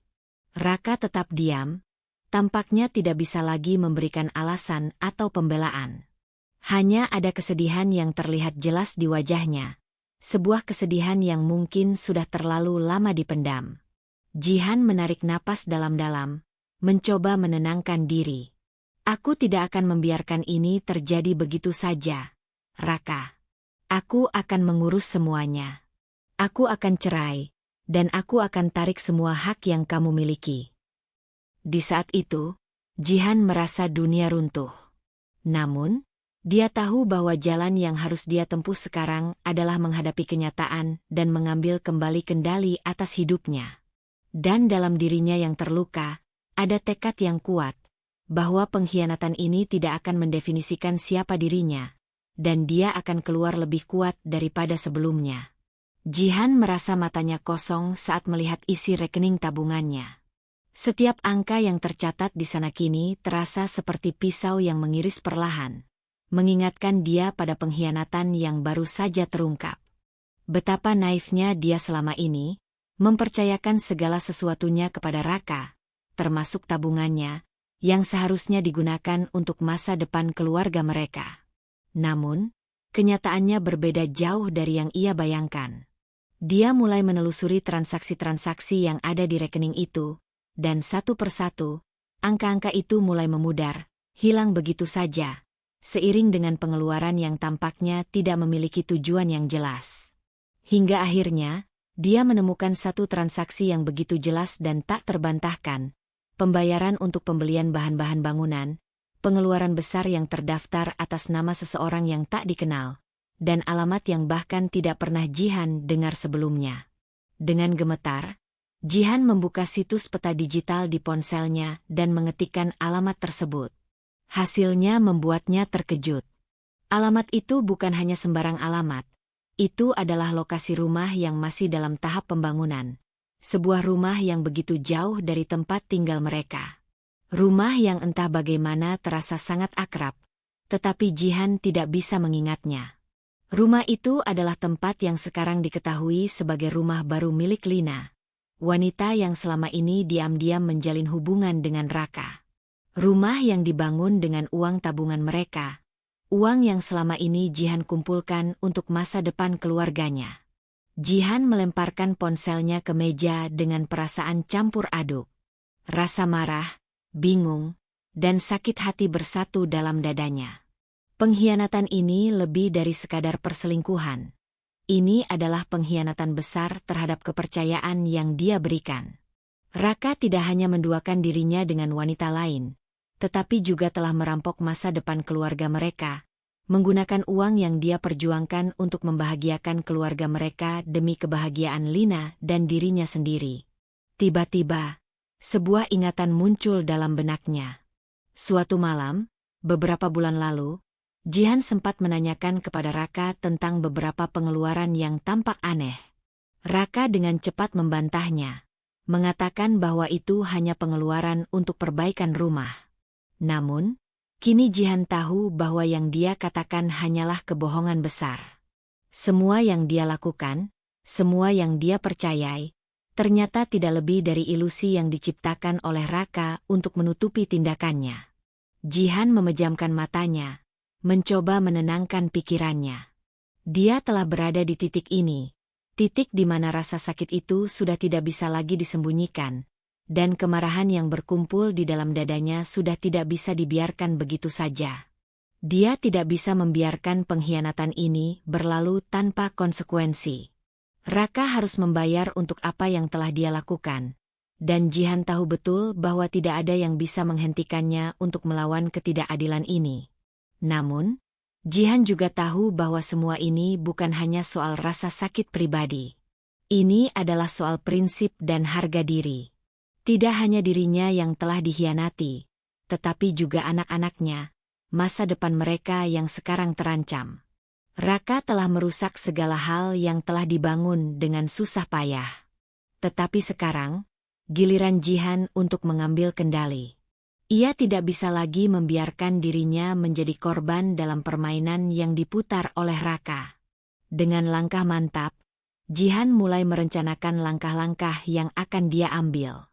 Raka tetap diam, tampaknya tidak bisa lagi memberikan alasan atau pembelaan. Hanya ada kesedihan yang terlihat jelas di wajahnya. Sebuah kesedihan yang mungkin sudah terlalu lama dipendam. Jihan menarik napas dalam-dalam, mencoba menenangkan diri. "Aku tidak akan membiarkan ini terjadi begitu saja, Raka. Aku akan mengurus semuanya. Aku akan cerai, dan aku akan tarik semua hak yang kamu miliki." Di saat itu, Jihan merasa dunia runtuh. Namun, dia tahu bahwa jalan yang harus dia tempuh sekarang adalah menghadapi kenyataan dan mengambil kembali kendali atas hidupnya. Dan dalam dirinya yang terluka, ada tekad yang kuat, bahwa pengkhianatan ini tidak akan mendefinisikan siapa dirinya, dan dia akan keluar lebih kuat daripada sebelumnya. Jihan merasa matanya kosong saat melihat isi rekening tabungannya. Setiap angka yang tercatat di sana kini terasa seperti pisau yang mengiris perlahan, mengingatkan dia pada pengkhianatan yang baru saja terungkap. Betapa naifnya dia selama ini, mempercayakan segala sesuatunya kepada Raka, termasuk tabungannya, yang seharusnya digunakan untuk masa depan keluarga mereka. Namun, kenyataannya berbeda jauh dari yang ia bayangkan. Dia mulai menelusuri transaksi-transaksi yang ada di rekening itu, dan satu persatu, angka-angka itu mulai memudar, hilang begitu saja, seiring dengan pengeluaran yang tampaknya tidak memiliki tujuan yang jelas. Hingga akhirnya, dia menemukan satu transaksi yang begitu jelas dan tak terbantahkan, pembayaran untuk pembelian bahan-bahan bangunan, pengeluaran besar yang terdaftar atas nama seseorang yang tak dikenal, dan alamat yang bahkan tidak pernah Jihan dengar sebelumnya. Dengan gemetar, Jihan membuka situs peta digital di ponselnya dan mengetikkan alamat tersebut. Hasilnya membuatnya terkejut. Alamat itu bukan hanya sembarang alamat. Itu adalah lokasi rumah yang masih dalam tahap pembangunan. Sebuah rumah yang begitu jauh dari tempat tinggal mereka. Rumah yang entah bagaimana terasa sangat akrab, tetapi Jihan tidak bisa mengingatnya. Rumah itu adalah tempat yang sekarang diketahui sebagai rumah baru milik Lina, wanita yang selama ini diam-diam menjalin hubungan dengan Raka. Rumah yang dibangun dengan uang tabungan mereka, uang yang selama ini Jihan kumpulkan untuk masa depan keluarganya. Jihan melemparkan ponselnya ke meja dengan perasaan campur aduk. Rasa marah, bingung, dan sakit hati bersatu dalam dadanya. Pengkhianatan ini lebih dari sekadar perselingkuhan. Ini adalah pengkhianatan besar terhadap kepercayaan yang dia berikan. Raka tidak hanya menduakan dirinya dengan wanita lain, tetapi juga telah merampok masa depan keluarga mereka, menggunakan uang yang dia perjuangkan untuk membahagiakan keluarga mereka demi kebahagiaan Lina dan dirinya sendiri. Tiba-tiba, sebuah ingatan muncul dalam benaknya. Suatu malam, beberapa bulan lalu, Jihan sempat menanyakan kepada Raka tentang beberapa pengeluaran yang tampak aneh. Raka dengan cepat membantahnya, mengatakan bahwa itu hanya pengeluaran untuk perbaikan rumah. Namun, kini Jihan tahu bahwa yang dia katakan hanyalah kebohongan besar. Semua yang dia lakukan, semua yang dia percayai, ternyata tidak lebih dari ilusi yang diciptakan oleh Raka untuk menutupi tindakannya. Jihan memejamkan matanya, mencoba menenangkan pikirannya. Dia telah berada di titik ini, titik di mana rasa sakit itu sudah tidak bisa lagi disembunyikan, dan kemarahan yang berkumpul di dalam dadanya sudah tidak bisa dibiarkan begitu saja. Dia tidak bisa membiarkan pengkhianatan ini berlalu tanpa konsekuensi. Raka harus membayar untuk apa yang telah dia lakukan, dan Jihan tahu betul bahwa tidak ada yang bisa menghentikannya untuk melawan ketidakadilan ini. Namun, Jihan juga tahu bahwa semua ini bukan hanya soal rasa sakit pribadi. Ini adalah soal prinsip dan harga diri. Tidak hanya dirinya yang telah dikhianati, tetapi juga anak-anaknya, masa depan mereka yang sekarang terancam. Raka telah merusak segala hal yang telah dibangun dengan susah payah. Tetapi sekarang, giliran Jihan untuk mengambil kendali. Ia tidak bisa lagi membiarkan dirinya menjadi korban dalam permainan yang diputar oleh Raka. Dengan langkah mantap, Jihan mulai merencanakan langkah-langkah yang akan dia ambil.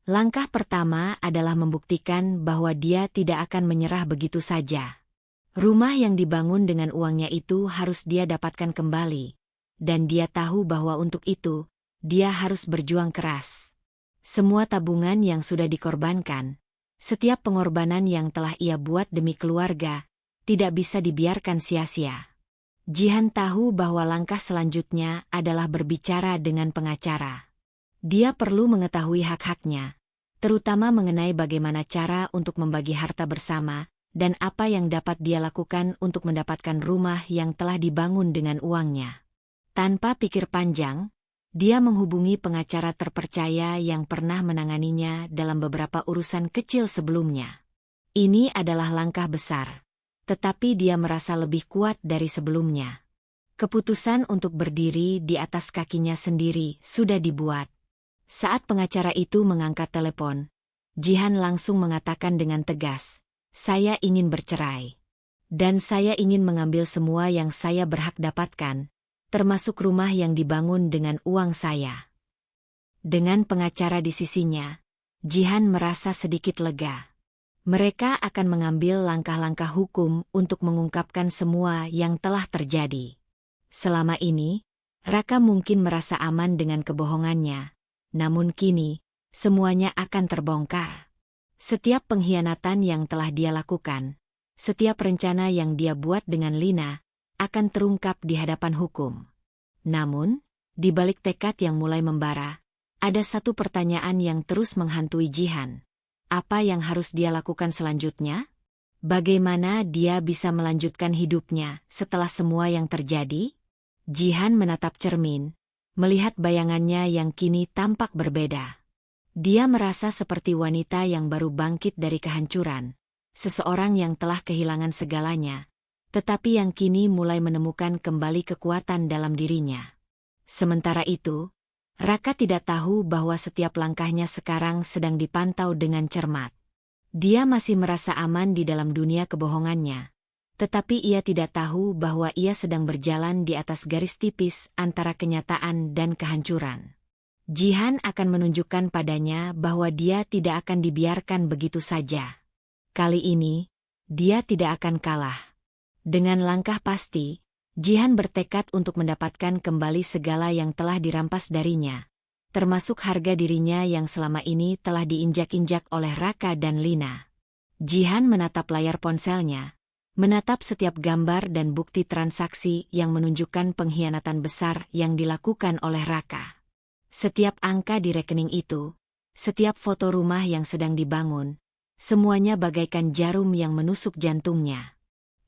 Langkah pertama adalah membuktikan bahwa dia tidak akan menyerah begitu saja. Rumah yang dibangun dengan uangnya itu harus dia dapatkan kembali, dan dia tahu bahwa untuk itu, dia harus berjuang keras. Semua tabungan yang sudah dikorbankan, setiap pengorbanan yang telah ia buat demi keluarga, tidak bisa dibiarkan sia-sia. Jihan tahu bahwa langkah selanjutnya adalah berbicara dengan pengacara. Dia perlu mengetahui hak-haknya, terutama mengenai bagaimana cara untuk membagi harta bersama, dan apa yang dapat dia lakukan untuk mendapatkan rumah yang telah dibangun dengan uangnya. Tanpa pikir panjang, dia menghubungi pengacara terpercaya yang pernah menanganinya dalam beberapa urusan kecil sebelumnya. Ini adalah langkah besar, tetapi dia merasa lebih kuat dari sebelumnya. Keputusan untuk berdiri di atas kakinya sendiri sudah dibuat. Saat pengacara itu mengangkat telepon, Jihan langsung mengatakan dengan tegas, "Saya ingin bercerai. Dan saya ingin mengambil semua yang saya berhak dapatkan, termasuk rumah yang dibangun dengan uang saya." Dengan pengacara di sisinya, Jihan merasa sedikit lega. Mereka akan mengambil langkah-langkah hukum untuk mengungkapkan semua yang telah terjadi. Selama ini, Raka mungkin merasa aman dengan kebohongannya. Namun kini, semuanya akan terbongkar. Setiap pengkhianatan yang telah dia lakukan, setiap rencana yang dia buat dengan Lina, akan terungkap di hadapan hukum. Namun, di balik tekad yang mulai membara, ada satu pertanyaan yang terus menghantui Jihan. Apa yang harus dia lakukan selanjutnya? Bagaimana dia bisa melanjutkan hidupnya setelah semua yang terjadi? Jihan menatap cermin, melihat bayangannya yang kini tampak berbeda. Dia merasa seperti wanita yang baru bangkit dari kehancuran, seseorang yang telah kehilangan segalanya, tetapi yang kini mulai menemukan kembali kekuatan dalam dirinya. Sementara itu, Raka tidak tahu bahwa setiap langkahnya sekarang sedang dipantau dengan cermat. Dia masih merasa aman di dalam dunia kebohongannya. Tetapi ia tidak tahu bahwa ia sedang berjalan di atas garis tipis antara kenyataan dan kehancuran. Jihan akan menunjukkan padanya bahwa dia tidak akan dibiarkan begitu saja. Kali ini, dia tidak akan kalah. Dengan langkah pasti, Jihan bertekad untuk mendapatkan kembali segala yang telah dirampas darinya, termasuk harga dirinya yang selama ini telah diinjak-injak oleh Raka dan Lina. Jihan menatap layar ponselnya, menatap setiap gambar dan bukti transaksi yang menunjukkan pengkhianatan besar yang dilakukan oleh Raka. Setiap angka di rekening itu, setiap foto rumah yang sedang dibangun, semuanya bagaikan jarum yang menusuk jantungnya.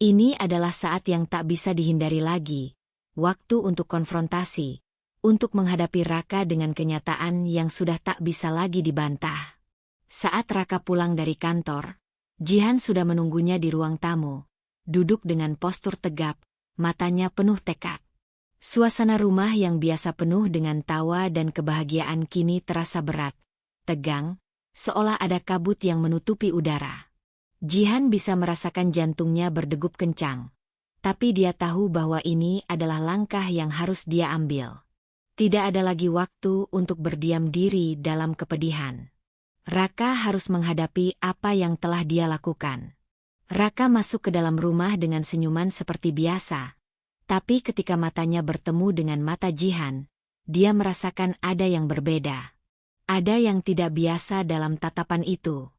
Ini adalah saat yang tak bisa dihindari lagi, waktu untuk konfrontasi, untuk menghadapi Raka dengan kenyataan yang sudah tak bisa lagi dibantah. Saat Raka pulang dari kantor, Jihan sudah menunggunya di ruang tamu, duduk dengan postur tegap, matanya penuh tekad. Suasana rumah yang biasa penuh dengan tawa dan kebahagiaan kini terasa berat, tegang, seolah ada kabut yang menutupi udara. Jihan bisa merasakan jantungnya berdegup kencang. Tapi dia tahu bahwa ini adalah langkah yang harus dia ambil. Tidak ada lagi waktu untuk berdiam diri dalam kepedihan. Raka harus menghadapi apa yang telah dia lakukan. Raka masuk ke dalam rumah dengan senyuman seperti biasa. Tapi ketika matanya bertemu dengan mata Jihan, dia merasakan ada yang berbeda. Ada yang tidak biasa dalam tatapan itu.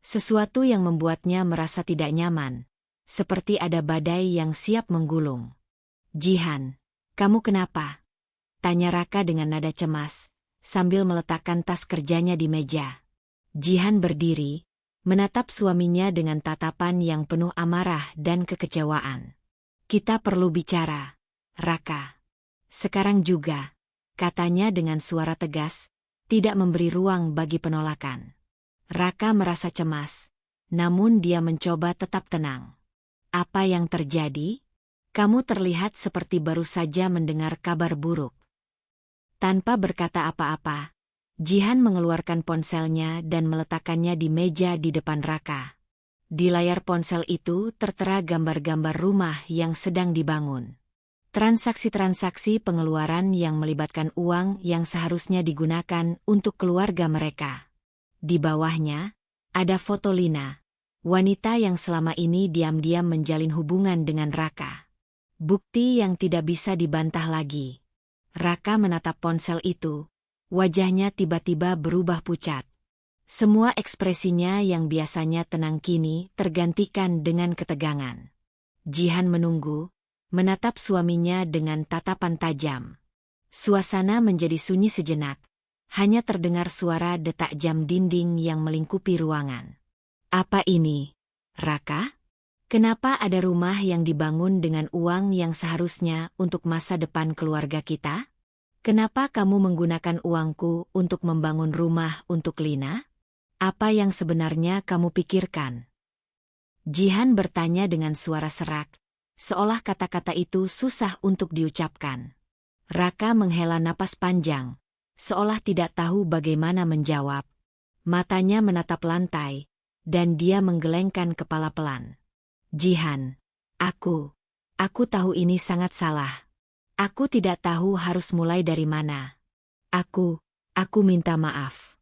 Sesuatu yang membuatnya merasa tidak nyaman, seperti ada badai yang siap menggulung. "Jihan, kamu kenapa?" tanya Raka dengan nada cemas, sambil meletakkan tas kerjanya di meja. Jihan berdiri, menatap suaminya dengan tatapan yang penuh amarah dan kekecewaan. "Kita perlu bicara, Raka. Sekarang juga," katanya dengan suara tegas, tidak memberi ruang bagi penolakan. Raka merasa cemas, namun dia mencoba tetap tenang. "Apa yang terjadi? Kamu terlihat seperti baru saja mendengar kabar buruk." Tanpa berkata apa-apa, Jihan mengeluarkan ponselnya dan meletakkannya di meja di depan Raka. Di layar ponsel itu tertera gambar-gambar rumah yang sedang dibangun. Transaksi-transaksi pengeluaran yang melibatkan uang yang seharusnya digunakan untuk keluarga mereka. Di bawahnya, ada foto Lina, wanita yang selama ini diam-diam menjalin hubungan dengan Raka. Bukti yang tidak bisa dibantah lagi. Raka menatap ponsel itu, wajahnya tiba-tiba berubah pucat. Semua ekspresinya yang biasanya tenang kini tergantikan dengan ketegangan. Jihan menunggu, menatap suaminya dengan tatapan tajam. Suasana menjadi sunyi sejenak, hanya terdengar suara detak jam dinding yang melingkupi ruangan. "Apa ini, Raka? Kenapa ada rumah yang dibangun dengan uang yang seharusnya untuk masa depan keluarga kita? Kenapa kamu menggunakan uangku untuk membangun rumah untuk Lina? Apa yang sebenarnya kamu pikirkan?" Jihan bertanya dengan suara serak, seolah kata-kata itu susah untuk diucapkan. Raka menghela napas panjang, seolah tidak tahu bagaimana menjawab. Matanya menatap lantai, dan dia menggelengkan kepala pelan. "Jihan, aku tahu ini sangat salah. Aku tidak tahu harus mulai dari mana. Aku minta maaf."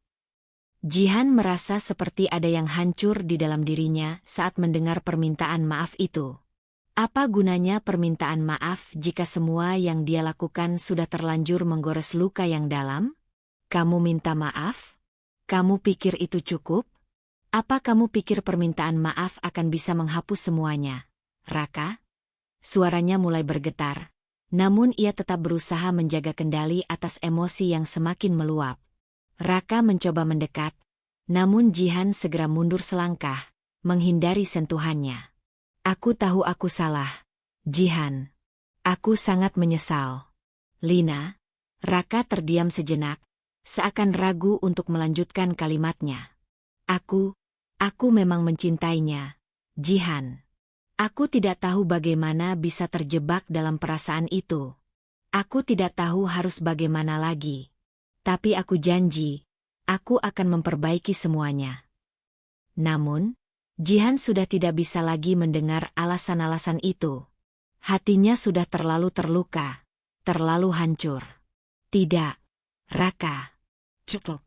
Jihan merasa seperti ada yang hancur di dalam dirinya saat mendengar permintaan maaf itu. Apa gunanya permintaan maaf jika semua yang dia lakukan sudah terlanjur menggores luka yang dalam? "Kamu minta maaf? Kamu pikir itu cukup? Apa kamu pikir permintaan maaf akan bisa menghapus semuanya, Raka?" Suaranya mulai bergetar, namun ia tetap berusaha menjaga kendali atas emosi yang semakin meluap. Raka mencoba mendekat, namun Jihan segera mundur selangkah, menghindari sentuhannya. "Aku tahu aku salah, Jihan. Aku sangat menyesal." "Lina." Raka terdiam sejenak, seakan ragu untuk melanjutkan kalimatnya. Aku memang mencintainya, Jihan. Aku tidak tahu bagaimana bisa terjebak dalam perasaan itu. Aku tidak tahu harus bagaimana lagi. Tapi aku janji, aku akan memperbaiki semuanya." Namun, Jihan sudah tidak bisa lagi mendengar alasan-alasan itu. Hatinya sudah terlalu terluka, terlalu hancur. "Tidak, Raka. Cukup.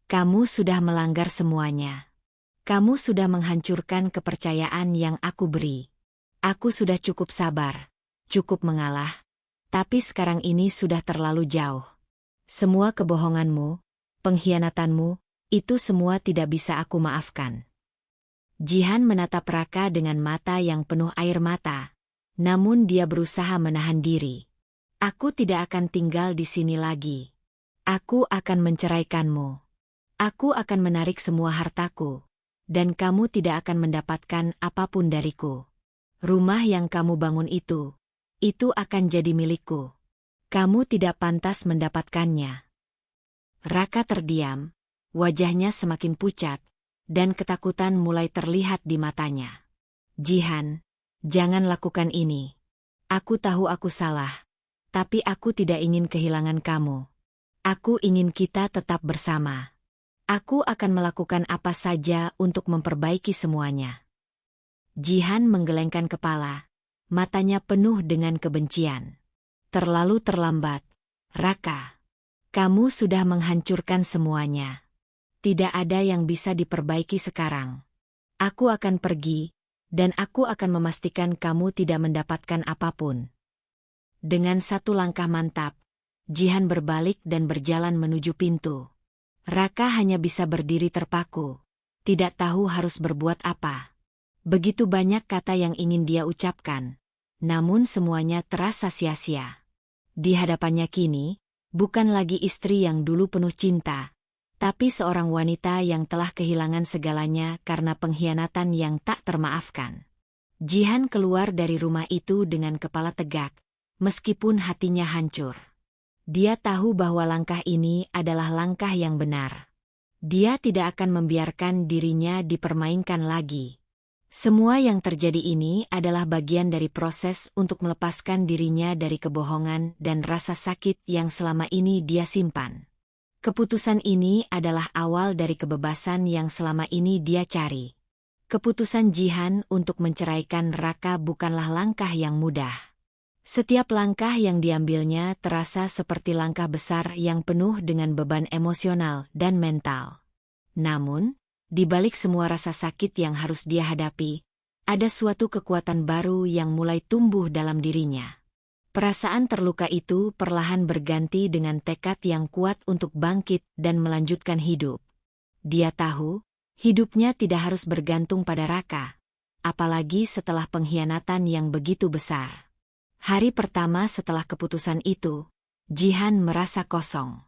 Kamu sudah melanggar semuanya. Kamu sudah menghancurkan kepercayaan yang aku beri. Aku sudah cukup sabar, cukup mengalah, tapi sekarang ini sudah terlalu jauh. Semua kebohonganmu, pengkhianatanmu, itu semua tidak bisa aku maafkan. Jihan menatap Raka dengan mata yang penuh air mata, namun dia berusaha menahan diri. Aku tidak akan tinggal di sini lagi. Aku akan menceraikanmu. Aku akan menarik semua hartaku, dan kamu tidak akan mendapatkan apapun dariku. Rumah yang kamu bangun itu akan jadi milikku. Kamu tidak pantas mendapatkannya. Raka terdiam, wajahnya semakin pucat, dan ketakutan mulai terlihat di matanya. Jihan, jangan lakukan ini. Aku tahu aku salah, tapi aku tidak ingin kehilangan kamu. Aku ingin kita tetap bersama. Aku akan melakukan apa saja untuk memperbaiki semuanya. Jihan menggelengkan kepala, matanya penuh dengan kebencian. Terlalu terlambat, Raka. Kamu sudah menghancurkan semuanya. Tidak ada yang bisa diperbaiki sekarang. Aku akan pergi, dan aku akan memastikan kamu tidak mendapatkan apapun. Dengan satu langkah mantap, Jihan berbalik dan berjalan menuju pintu. Raka hanya bisa berdiri terpaku, tidak tahu harus berbuat apa. Begitu banyak kata yang ingin dia ucapkan, namun semuanya terasa sia-sia. Di hadapannya kini, bukan lagi istri yang dulu penuh cinta, tapi seorang wanita yang telah kehilangan segalanya karena pengkhianatan yang tak termaafkan. Jihan keluar dari rumah itu dengan kepala tegak, meskipun hatinya hancur. Dia tahu bahwa langkah ini adalah langkah yang benar. Dia tidak akan membiarkan dirinya dipermainkan lagi. Semua yang terjadi ini adalah bagian dari proses untuk melepaskan dirinya dari kebohongan dan rasa sakit yang selama ini dia simpan. Keputusan ini adalah awal dari kebebasan yang selama ini dia cari. Keputusan Jihan untuk menceraikan Raka bukanlah langkah yang mudah. Setiap langkah yang diambilnya terasa seperti langkah besar yang penuh dengan beban emosional dan mental. Namun, di balik semua rasa sakit yang harus dia hadapi, ada suatu kekuatan baru yang mulai tumbuh dalam dirinya. Perasaan terluka itu perlahan berganti dengan tekad yang kuat untuk bangkit dan melanjutkan hidup. Dia tahu, hidupnya tidak harus bergantung pada Raka, apalagi setelah pengkhianatan yang begitu besar. Hari pertama setelah keputusan itu, Jihan merasa kosong.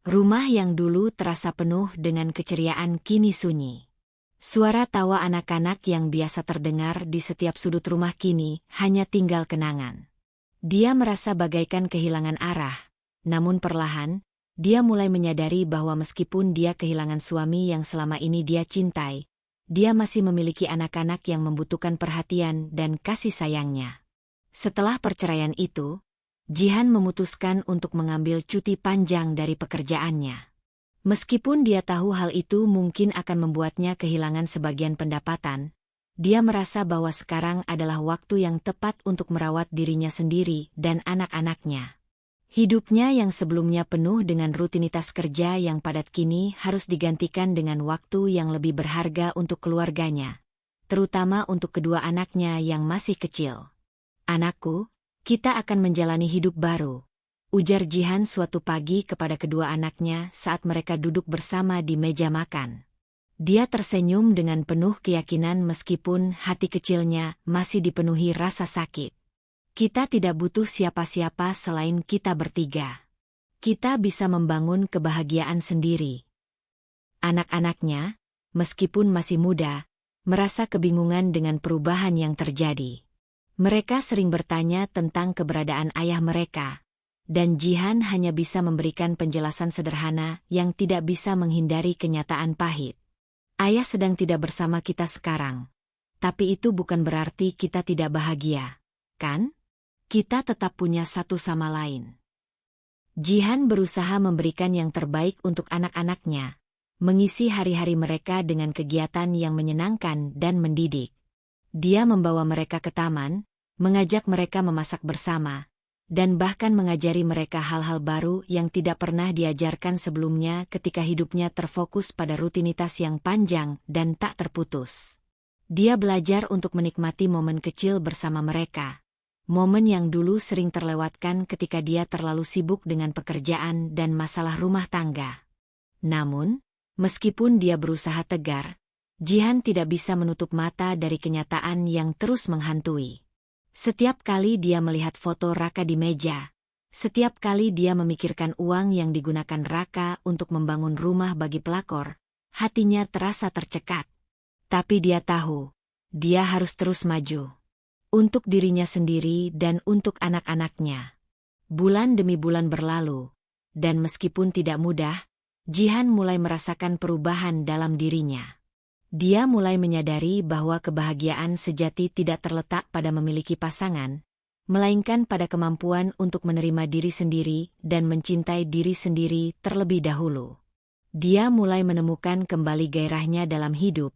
Rumah yang dulu terasa penuh dengan keceriaan kini sunyi. Suara tawa anak-anak yang biasa terdengar di setiap sudut rumah kini hanya tinggal kenangan. Dia merasa bagaikan kehilangan arah, namun perlahan, dia mulai menyadari bahwa meskipun dia kehilangan suami yang selama ini dia cintai, dia masih memiliki anak-anak yang membutuhkan perhatian dan kasih sayangnya. Setelah perceraian itu, Jihan memutuskan untuk mengambil cuti panjang dari pekerjaannya. Meskipun dia tahu hal itu mungkin akan membuatnya kehilangan sebagian pendapatan, dia merasa bahwa sekarang adalah waktu yang tepat untuk merawat dirinya sendiri dan anak-anaknya. Hidupnya yang sebelumnya penuh dengan rutinitas kerja yang padat kini harus digantikan dengan waktu yang lebih berharga untuk keluarganya, terutama untuk kedua anaknya yang masih kecil. "Anakku, kita akan menjalani hidup baru," ujar Jihan suatu pagi kepada kedua anaknya saat mereka duduk bersama di meja makan. Dia tersenyum dengan penuh keyakinan meskipun hati kecilnya masih dipenuhi rasa sakit. "Kita tidak butuh siapa-siapa selain kita bertiga. Kita bisa membangun kebahagiaan sendiri." Anak-anaknya, meskipun masih muda, merasa kebingungan dengan perubahan yang terjadi. Mereka sering bertanya tentang keberadaan ayah mereka, dan Jihan hanya bisa memberikan penjelasan sederhana yang tidak bisa menghindari kenyataan pahit. "Ayah sedang tidak bersama kita sekarang. Tapi itu bukan berarti kita tidak bahagia, kan? Kita tetap punya satu sama lain." Jihan berusaha memberikan yang terbaik untuk anak-anaknya, mengisi hari-hari mereka dengan kegiatan yang menyenangkan dan mendidik. Dia membawa mereka ke taman, mengajak mereka memasak bersama, dan bahkan mengajari mereka hal-hal baru yang tidak pernah diajarkan sebelumnya ketika hidupnya terfokus pada rutinitas yang panjang dan tak terputus. Dia belajar untuk menikmati momen kecil bersama mereka, momen yang dulu sering terlewatkan ketika dia terlalu sibuk dengan pekerjaan dan masalah rumah tangga. Namun, meskipun dia berusaha tegar, Jihan tidak bisa menutup mata dari kenyataan yang terus menghantui. Setiap kali dia melihat foto Raka di meja, setiap kali dia memikirkan uang yang digunakan Raka untuk membangun rumah bagi pelakor, hatinya terasa tercekat. Tapi dia tahu, dia harus terus maju. Untuk dirinya sendiri dan untuk anak-anaknya. Bulan demi bulan berlalu, dan meskipun tidak mudah, Jihan mulai merasakan perubahan dalam dirinya. Dia mulai menyadari bahwa kebahagiaan sejati tidak terletak pada memiliki pasangan, melainkan pada kemampuan untuk menerima diri sendiri dan mencintai diri sendiri terlebih dahulu. Dia mulai menemukan kembali gairahnya dalam hidup,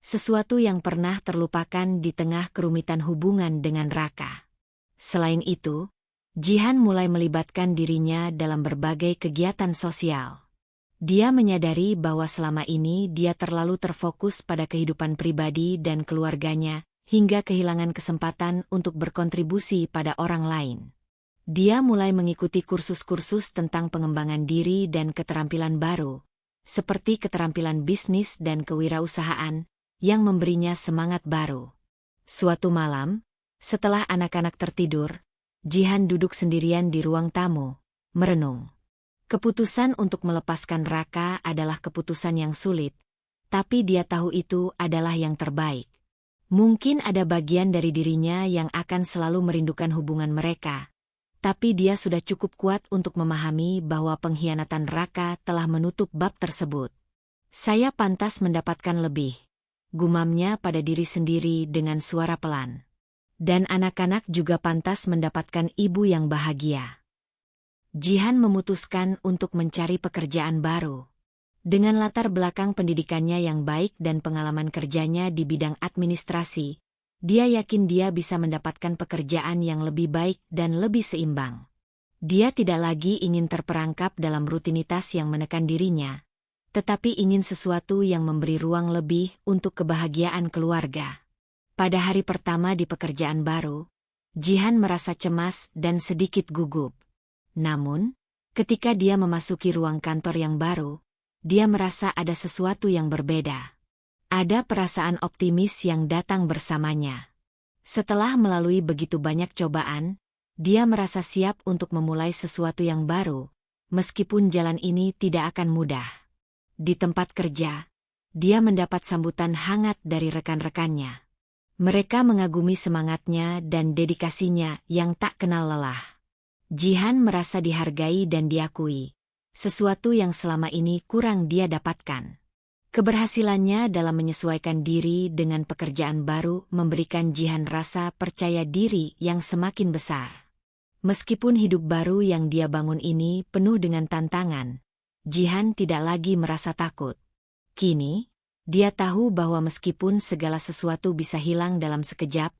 sesuatu yang pernah terlupakan di tengah kerumitan hubungan dengan Raka. Selain itu, Jihan mulai melibatkan dirinya dalam berbagai kegiatan sosial. Dia menyadari bahwa selama ini dia terlalu terfokus pada kehidupan pribadi dan keluarganya, hingga kehilangan kesempatan untuk berkontribusi pada orang lain. Dia mulai mengikuti kursus-kursus tentang pengembangan diri dan keterampilan baru, seperti keterampilan bisnis dan kewirausahaan, yang memberinya semangat baru. Suatu malam, setelah anak-anak tertidur, Jihan duduk sendirian di ruang tamu, merenung. Keputusan untuk melepaskan Raka adalah keputusan yang sulit, tapi dia tahu itu adalah yang terbaik. Mungkin ada bagian dari dirinya yang akan selalu merindukan hubungan mereka, tapi dia sudah cukup kuat untuk memahami bahwa pengkhianatan Raka telah menutup bab tersebut. Saya pantas mendapatkan lebih, gumamnya pada diri sendiri dengan suara pelan. Dan anak-anak juga pantas mendapatkan ibu yang bahagia. Jihan memutuskan untuk mencari pekerjaan baru. Dengan latar belakang pendidikannya yang baik dan pengalaman kerjanya di bidang administrasi, dia yakin dia bisa mendapatkan pekerjaan yang lebih baik dan lebih seimbang. Dia tidak lagi ingin terperangkap dalam rutinitas yang menekan dirinya, tetapi ingin sesuatu yang memberi ruang lebih untuk kebahagiaan keluarga. Pada hari pertama di pekerjaan baru, Jihan merasa cemas dan sedikit gugup. Namun, ketika dia memasuki ruang kantor yang baru, dia merasa ada sesuatu yang berbeda. Ada perasaan optimis yang datang bersamanya. Setelah melalui begitu banyak cobaan, dia merasa siap untuk memulai sesuatu yang baru, meskipun jalan ini tidak akan mudah. Di tempat kerja, dia mendapat sambutan hangat dari rekan-rekannya. Mereka mengagumi semangatnya dan dedikasinya yang tak kenal lelah. Jihan merasa dihargai dan diakui, sesuatu yang selama ini kurang dia dapatkan. Keberhasilannya dalam menyesuaikan diri dengan pekerjaan baru memberikan Jihan rasa percaya diri yang semakin besar. Meskipun hidup baru yang dia bangun ini penuh dengan tantangan, Jihan tidak lagi merasa takut. Kini, dia tahu bahwa meskipun segala sesuatu bisa hilang dalam sekejap,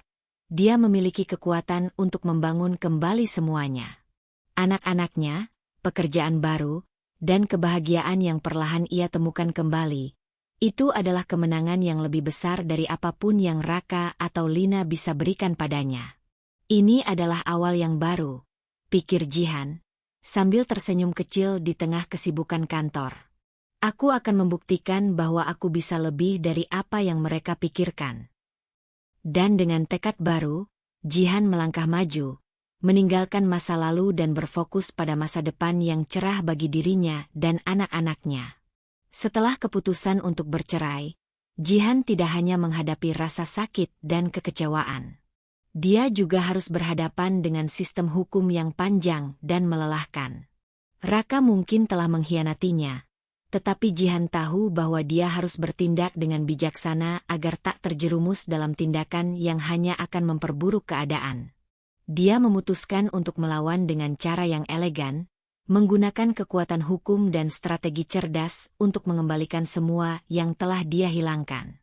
dia memiliki kekuatan untuk membangun kembali semuanya. Anak-anaknya, pekerjaan baru, dan kebahagiaan yang perlahan ia temukan kembali. Itu adalah kemenangan yang lebih besar dari apapun yang Raka atau Lina bisa berikan padanya. Ini adalah awal yang baru, pikir Jihan, sambil tersenyum kecil di tengah kesibukan kantor. Aku akan membuktikan bahwa aku bisa lebih dari apa yang mereka pikirkan. Dan dengan tekad baru, Jihan melangkah maju, meninggalkan masa lalu dan berfokus pada masa depan yang cerah bagi dirinya dan anak-anaknya. Setelah keputusan untuk bercerai, Jihan tidak hanya menghadapi rasa sakit dan kekecewaan. Dia juga harus berhadapan dengan sistem hukum yang panjang dan melelahkan. Raka mungkin telah mengkhianatinya, tetapi Jihan tahu bahwa dia harus bertindak dengan bijaksana agar tak terjerumus dalam tindakan yang hanya akan memperburuk keadaan. Dia memutuskan untuk melawan dengan cara yang elegan, menggunakan kekuatan hukum dan strategi cerdas untuk mengembalikan semua yang telah dia hilangkan.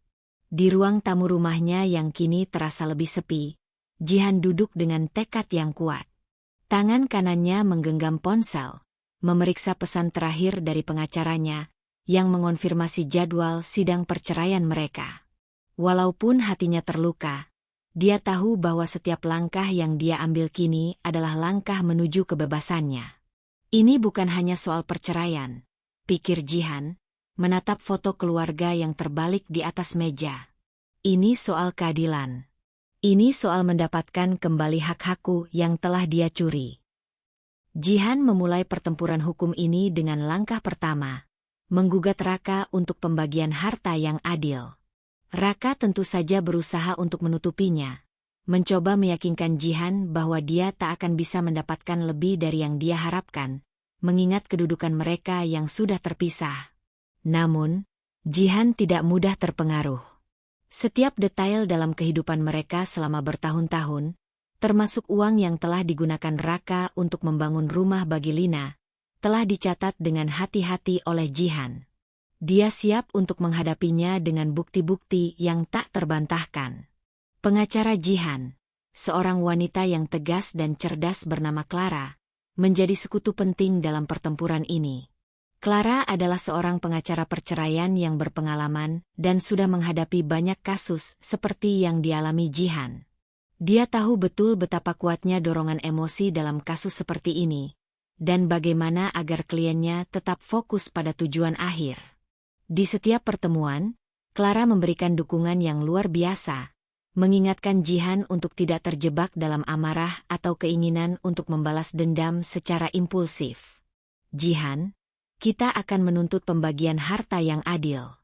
Di ruang tamu rumahnya yang kini terasa lebih sepi, Jihan duduk dengan tekad yang kuat. Tangan kanannya menggenggam ponsel, memeriksa pesan terakhir dari pengacaranya, yang mengonfirmasi jadwal sidang perceraian mereka. Walaupun hatinya terluka, Dia tahu bahwa setiap langkah yang dia ambil kini adalah langkah menuju kebebasannya. Ini bukan hanya soal perceraian, pikir Jihan, menatap foto keluarga yang terbalik di atas meja. Ini soal keadilan. Ini soal mendapatkan kembali hak-hakku yang telah dia curi. Jihan memulai pertempuran hukum ini dengan langkah pertama, menggugat Raka untuk pembagian harta yang adil. Raka tentu saja berusaha untuk menutupinya, mencoba meyakinkan Jihan bahwa dia tak akan bisa mendapatkan lebih dari yang dia harapkan, mengingat kedudukan mereka yang sudah terpisah. Namun, Jihan tidak mudah terpengaruh. Setiap detail dalam kehidupan mereka selama bertahun-tahun, termasuk uang yang telah digunakan Raka untuk membangun rumah bagi Lina, telah dicatat dengan hati-hati oleh Jihan. Dia siap untuk menghadapinya dengan bukti-bukti yang tak terbantahkan. Pengacara Jihan, seorang wanita yang tegas dan cerdas bernama Clara, menjadi sekutu penting dalam pertempuran ini. Clara adalah seorang pengacara perceraian yang berpengalaman dan sudah menghadapi banyak kasus seperti yang dialami Jihan. Dia tahu betul betapa kuatnya dorongan emosi dalam kasus seperti ini, dan bagaimana agar kliennya tetap fokus pada tujuan akhir. Di setiap pertemuan, Clara memberikan dukungan yang luar biasa, mengingatkan Jihan untuk tidak terjebak dalam amarah atau keinginan untuk membalas dendam secara impulsif. Jihan, kita akan menuntut pembagian harta yang adil.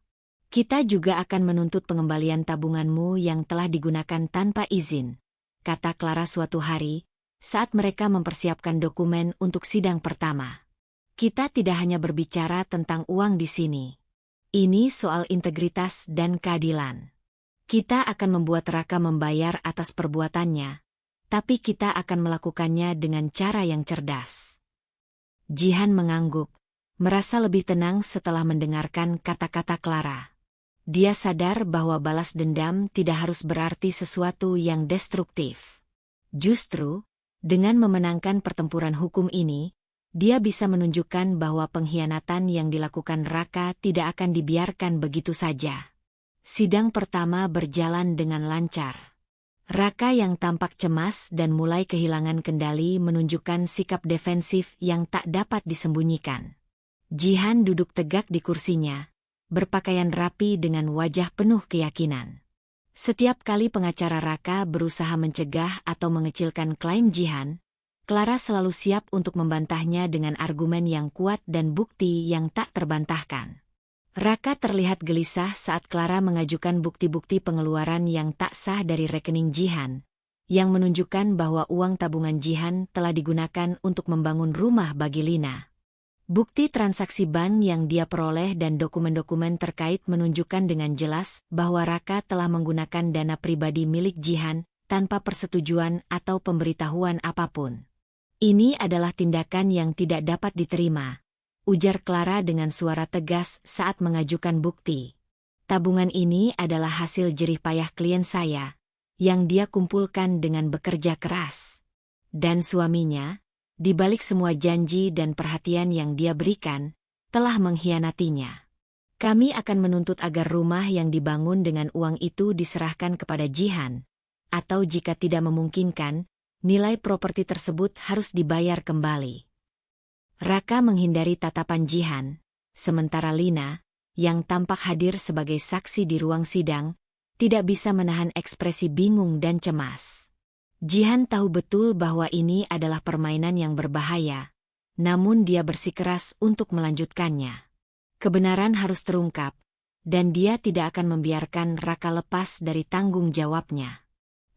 Kita juga akan menuntut pengembalian tabunganmu yang telah digunakan tanpa izin, kata Clara suatu hari, saat mereka mempersiapkan dokumen untuk sidang pertama. Kita tidak hanya berbicara tentang uang di sini. Ini soal integritas dan keadilan. Kita akan membuat Raka membayar atas perbuatannya, tapi kita akan melakukannya dengan cara yang cerdas. Jihan mengangguk, merasa lebih tenang setelah mendengarkan kata-kata Clara. Dia sadar bahwa balas dendam tidak harus berarti sesuatu yang destruktif. Justru, dengan memenangkan pertempuran hukum ini, dia bisa menunjukkan bahwa pengkhianatan yang dilakukan Raka tidak akan dibiarkan begitu saja. Sidang pertama berjalan dengan lancar. Raka yang tampak cemas dan mulai kehilangan kendali menunjukkan sikap defensif yang tak dapat disembunyikan. Jihan duduk tegak di kursinya, berpakaian rapi dengan wajah penuh keyakinan. Setiap kali pengacara Raka berusaha mencegah atau mengecilkan klaim Jihan, Clara selalu siap untuk membantahnya dengan argumen yang kuat dan bukti yang tak terbantahkan. Raka terlihat gelisah saat Clara mengajukan bukti-bukti pengeluaran yang tak sah dari rekening Jihan, yang menunjukkan bahwa uang tabungan Jihan telah digunakan untuk membangun rumah bagi Lina. Bukti transaksi bank yang dia peroleh dan dokumen-dokumen terkait menunjukkan dengan jelas bahwa Raka telah menggunakan dana pribadi milik Jihan tanpa persetujuan atau pemberitahuan apapun. Ini adalah tindakan yang tidak dapat diterima, ujar Clara dengan suara tegas saat mengajukan bukti. Tabungan ini adalah hasil jerih payah klien saya, yang dia kumpulkan dengan bekerja keras. Dan suaminya, di balik semua janji dan perhatian yang dia berikan, telah mengkhianatinya. Kami akan menuntut agar rumah yang dibangun dengan uang itu diserahkan kepada Jihan, atau jika tidak memungkinkan, nilai properti tersebut harus dibayar kembali. Raka menghindari tatapan Jihan, sementara Lina, yang tampak hadir sebagai saksi di ruang sidang, tidak bisa menahan ekspresi bingung dan cemas. Jihan tahu betul bahwa ini adalah permainan yang berbahaya, namun dia bersikeras untuk melanjutkannya. Kebenaran harus terungkap, dan dia tidak akan membiarkan Raka lepas dari tanggung jawabnya.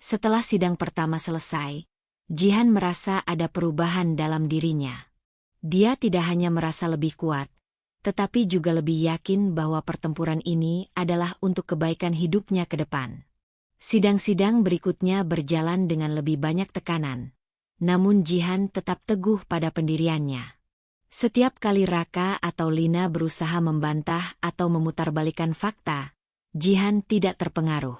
Setelah sidang pertama selesai, Jihan merasa ada perubahan dalam dirinya. Dia tidak hanya merasa lebih kuat, tetapi juga lebih yakin bahwa pertempuran ini adalah untuk kebaikan hidupnya ke depan. Sidang-sidang berikutnya berjalan dengan lebih banyak tekanan, namun Jihan tetap teguh pada pendiriannya. Setiap kali Raka atau Lina berusaha membantah atau memutarbalikkan fakta, Jihan tidak terpengaruh.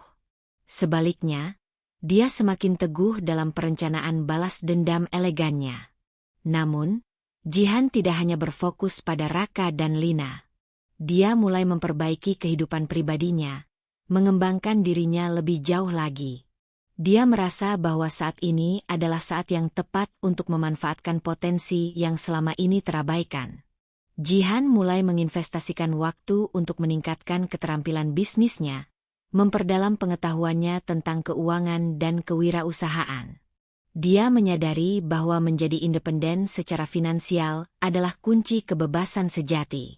Sebaliknya, dia semakin teguh dalam perencanaan balas dendam elegannya. Namun, Jihan tidak hanya berfokus pada Raka dan Lina. Dia mulai memperbaiki kehidupan pribadinya, mengembangkan dirinya lebih jauh lagi. Dia merasa bahwa saat ini adalah saat yang tepat untuk memanfaatkan potensi yang selama ini terabaikan. Jihan mulai menginvestasikan waktu untuk meningkatkan keterampilan bisnisnya, memperdalam pengetahuannya tentang keuangan dan kewirausahaan. Dia menyadari bahwa menjadi independen secara finansial adalah kunci kebebasan sejati.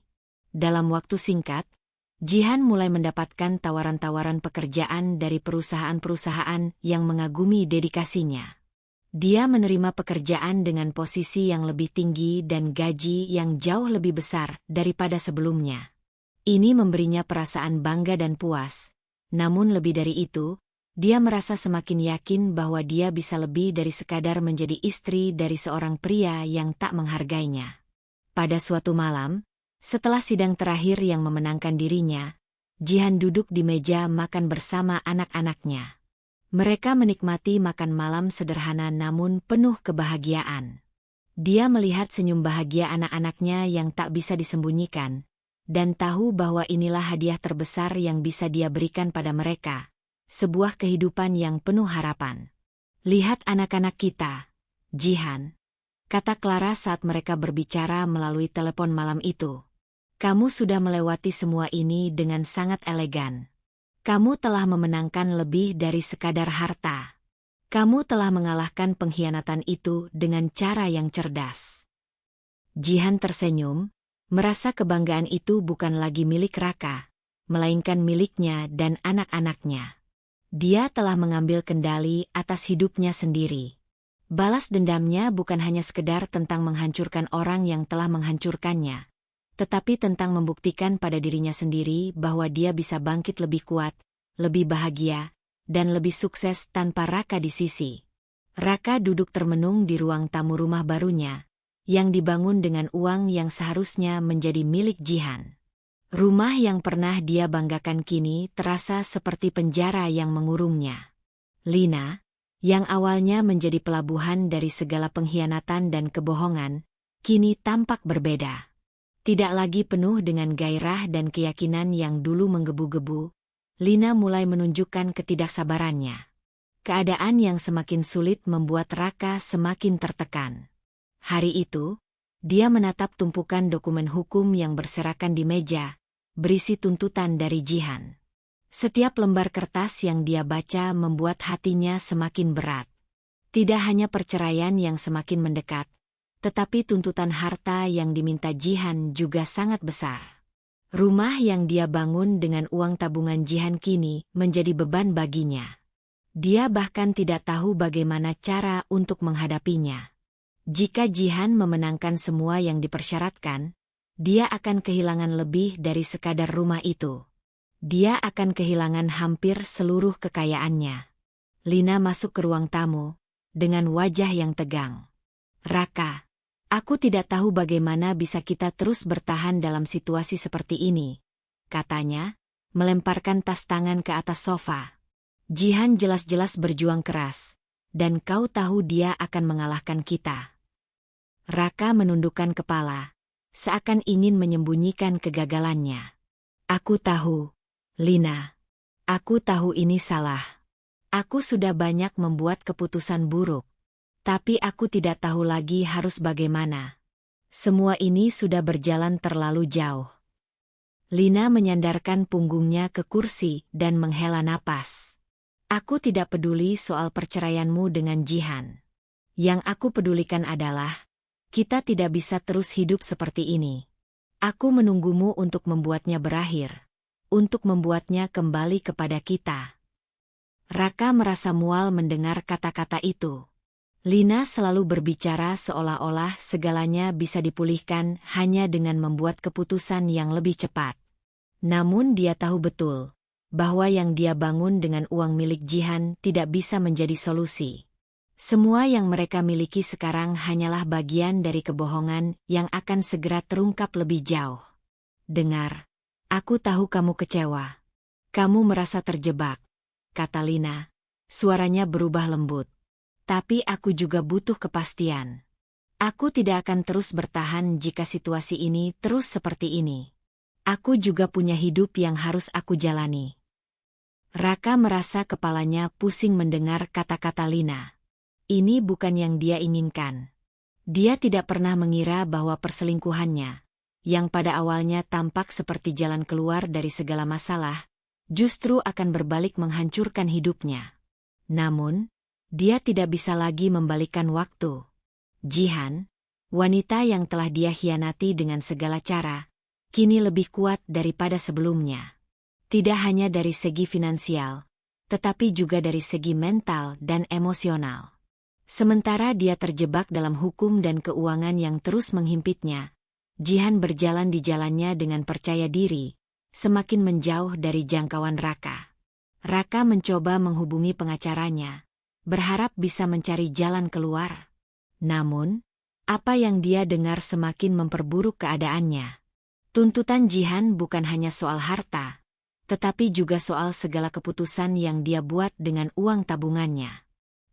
Dalam waktu singkat, Jihan mulai mendapatkan tawaran-tawaran pekerjaan dari perusahaan-perusahaan yang mengagumi dedikasinya. Dia menerima pekerjaan dengan posisi yang lebih tinggi dan gaji yang jauh lebih besar daripada sebelumnya. Ini memberinya perasaan bangga dan puas, namun lebih dari itu, dia merasa semakin yakin bahwa dia bisa lebih dari sekadar menjadi istri dari seorang pria yang tak menghargainya. Pada suatu malam, setelah sidang terakhir yang memenangkan dirinya, Jihan duduk di meja makan bersama anak-anaknya. Mereka menikmati makan malam sederhana namun penuh kebahagiaan. Dia melihat senyum bahagia anak-anaknya yang tak bisa disembunyikan, dan tahu bahwa inilah hadiah terbesar yang bisa dia berikan pada mereka. Sebuah kehidupan yang penuh harapan. Lihat anak-anak kita, Jihan, kata Clara saat mereka berbicara melalui telepon malam itu. Kamu sudah melewati semua ini dengan sangat elegan. Kamu telah memenangkan lebih dari sekadar harta. Kamu telah mengalahkan pengkhianatan itu dengan cara yang cerdas. Jihan tersenyum, merasa kebanggaan itu bukan lagi milik Raka, melainkan miliknya dan anak-anaknya. Dia telah mengambil kendali atas hidupnya sendiri. Balas dendamnya bukan hanya sekedar tentang menghancurkan orang yang telah menghancurkannya, tetapi tentang membuktikan pada dirinya sendiri bahwa dia bisa bangkit lebih kuat, lebih bahagia, dan lebih sukses tanpa Raka di sisi. Raka duduk termenung di ruang tamu rumah barunya, yang dibangun dengan uang yang seharusnya menjadi milik Jihan. Rumah yang pernah dia banggakan kini terasa seperti penjara yang mengurungnya. Lina, yang awalnya menjadi pelabuhan dari segala pengkhianatan dan kebohongan, kini tampak berbeda. Tidak lagi penuh dengan gairah dan keyakinan yang dulu menggebu-gebu, Lina mulai menunjukkan ketidaksabarannya. Keadaan yang semakin sulit membuat Raka semakin tertekan. Hari itu, dia menatap tumpukan dokumen hukum yang berserakan di meja, berisi tuntutan dari Jihan. Setiap lembar kertas yang dia baca membuat hatinya semakin berat. Tidak hanya perceraian yang semakin mendekat, tetapi tuntutan harta yang diminta Jihan juga sangat besar. Rumah yang dia bangun dengan uang tabungan Jihan kini menjadi beban baginya. Dia bahkan tidak tahu bagaimana cara untuk menghadapinya. Jika Jihan memenangkan semua yang dipersyaratkan, dia akan kehilangan lebih dari sekadar rumah itu. Dia akan kehilangan hampir seluruh kekayaannya. Lina masuk ke ruang tamu, dengan wajah yang tegang. Raka, aku tidak tahu bagaimana bisa kita terus bertahan dalam situasi seperti ini, katanya, melemparkan tas tangan ke atas sofa. Jihan jelas-jelas berjuang keras, dan kau tahu dia akan mengalahkan kita. Raka menundukkan kepala, seakan ingin menyembunyikan kegagalannya. Aku tahu, Lina. Aku tahu ini salah. Aku sudah banyak membuat keputusan buruk. Tapi aku tidak tahu lagi harus bagaimana. Semua ini sudah berjalan terlalu jauh. Lina menyandarkan punggungnya ke kursi dan menghela napas. Aku tidak peduli soal perceraianmu dengan Jihan. Yang aku pedulikan adalah, kita tidak bisa terus hidup seperti ini. Aku menunggumu untuk membuatnya berakhir, untuk membuatnya kembali kepada kita. Raka merasa mual mendengar kata-kata itu. Lina selalu berbicara seolah-olah segalanya bisa dipulihkan hanya dengan membuat keputusan yang lebih cepat. Namun dia tahu betul bahwa yang dia bangun dengan uang milik Jihan tidak bisa menjadi solusi. Semua yang mereka miliki sekarang hanyalah bagian dari kebohongan yang akan segera terungkap lebih jauh. Dengar, aku tahu kamu kecewa. Kamu merasa terjebak, kata Lina. Suaranya berubah lembut. Tapi aku juga butuh kepastian. Aku tidak akan terus bertahan jika situasi ini terus seperti ini. Aku juga punya hidup yang harus aku jalani. Raka merasa kepalanya pusing mendengar kata-kata Lina. Ini bukan yang dia inginkan. Dia tidak pernah mengira bahwa perselingkuhannya, yang pada awalnya tampak seperti jalan keluar dari segala masalah, justru akan berbalik menghancurkan hidupnya. Namun, dia tidak bisa lagi membalikkan waktu. Jihan, wanita yang telah dia khianati dengan segala cara, kini lebih kuat daripada sebelumnya. Tidak hanya dari segi finansial, tetapi juga dari segi mental dan emosional. Sementara dia terjebak dalam hukum dan keuangan yang terus menghimpitnya, Jihan berjalan di jalannya dengan percaya diri, semakin menjauh dari jangkauan Raka. Raka mencoba menghubungi pengacaranya, berharap bisa mencari jalan keluar. Namun, apa yang dia dengar semakin memperburuk keadaannya. Tuntutan Jihan bukan hanya soal harta, tetapi juga soal segala keputusan yang dia buat dengan uang tabungannya.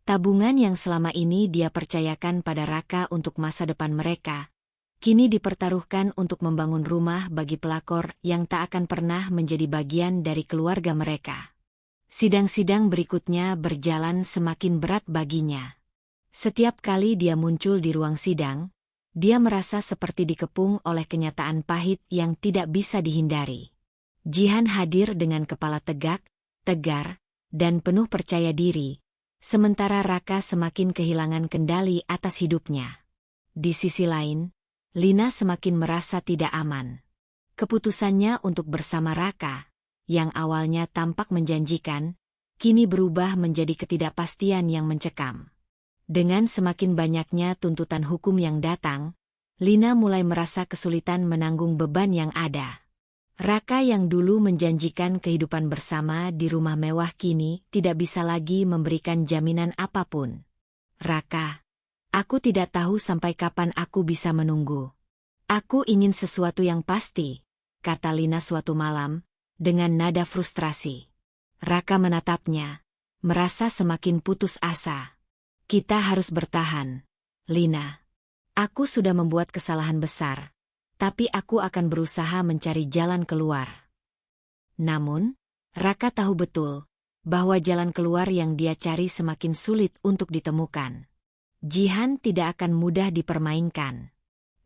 Tabungan yang selama ini dia percayakan pada Raka untuk masa depan mereka, kini dipertaruhkan untuk membangun rumah bagi pelakor yang tak akan pernah menjadi bagian dari keluarga mereka. Sidang-sidang berikutnya berjalan semakin berat baginya. Setiap kali dia muncul di ruang sidang, dia merasa seperti dikepung oleh kenyataan pahit yang tidak bisa dihindari. Jihan hadir dengan kepala tegak, tegar, dan penuh percaya diri, sementara Raka semakin kehilangan kendali atas hidupnya. Di sisi lain, Lina semakin merasa tidak aman. Keputusannya untuk bersama Raka, yang awalnya tampak menjanjikan, kini berubah menjadi ketidakpastian yang mencekam. Dengan semakin banyaknya tuntutan hukum yang datang, Lina mulai merasa kesulitan menanggung beban yang ada. Raka yang dulu menjanjikan kehidupan bersama di rumah mewah kini tidak bisa lagi memberikan jaminan apapun. Raka, aku tidak tahu sampai kapan aku bisa menunggu. Aku ingin sesuatu yang pasti, kata Lina suatu malam, dengan nada frustrasi. Raka menatapnya, merasa semakin putus asa. Kita harus bertahan, Lina. Aku sudah membuat kesalahan besar, tapi aku akan berusaha mencari jalan keluar. Namun, Raka tahu betul bahwa jalan keluar yang dia cari semakin sulit untuk ditemukan. Jihan tidak akan mudah dipermainkan.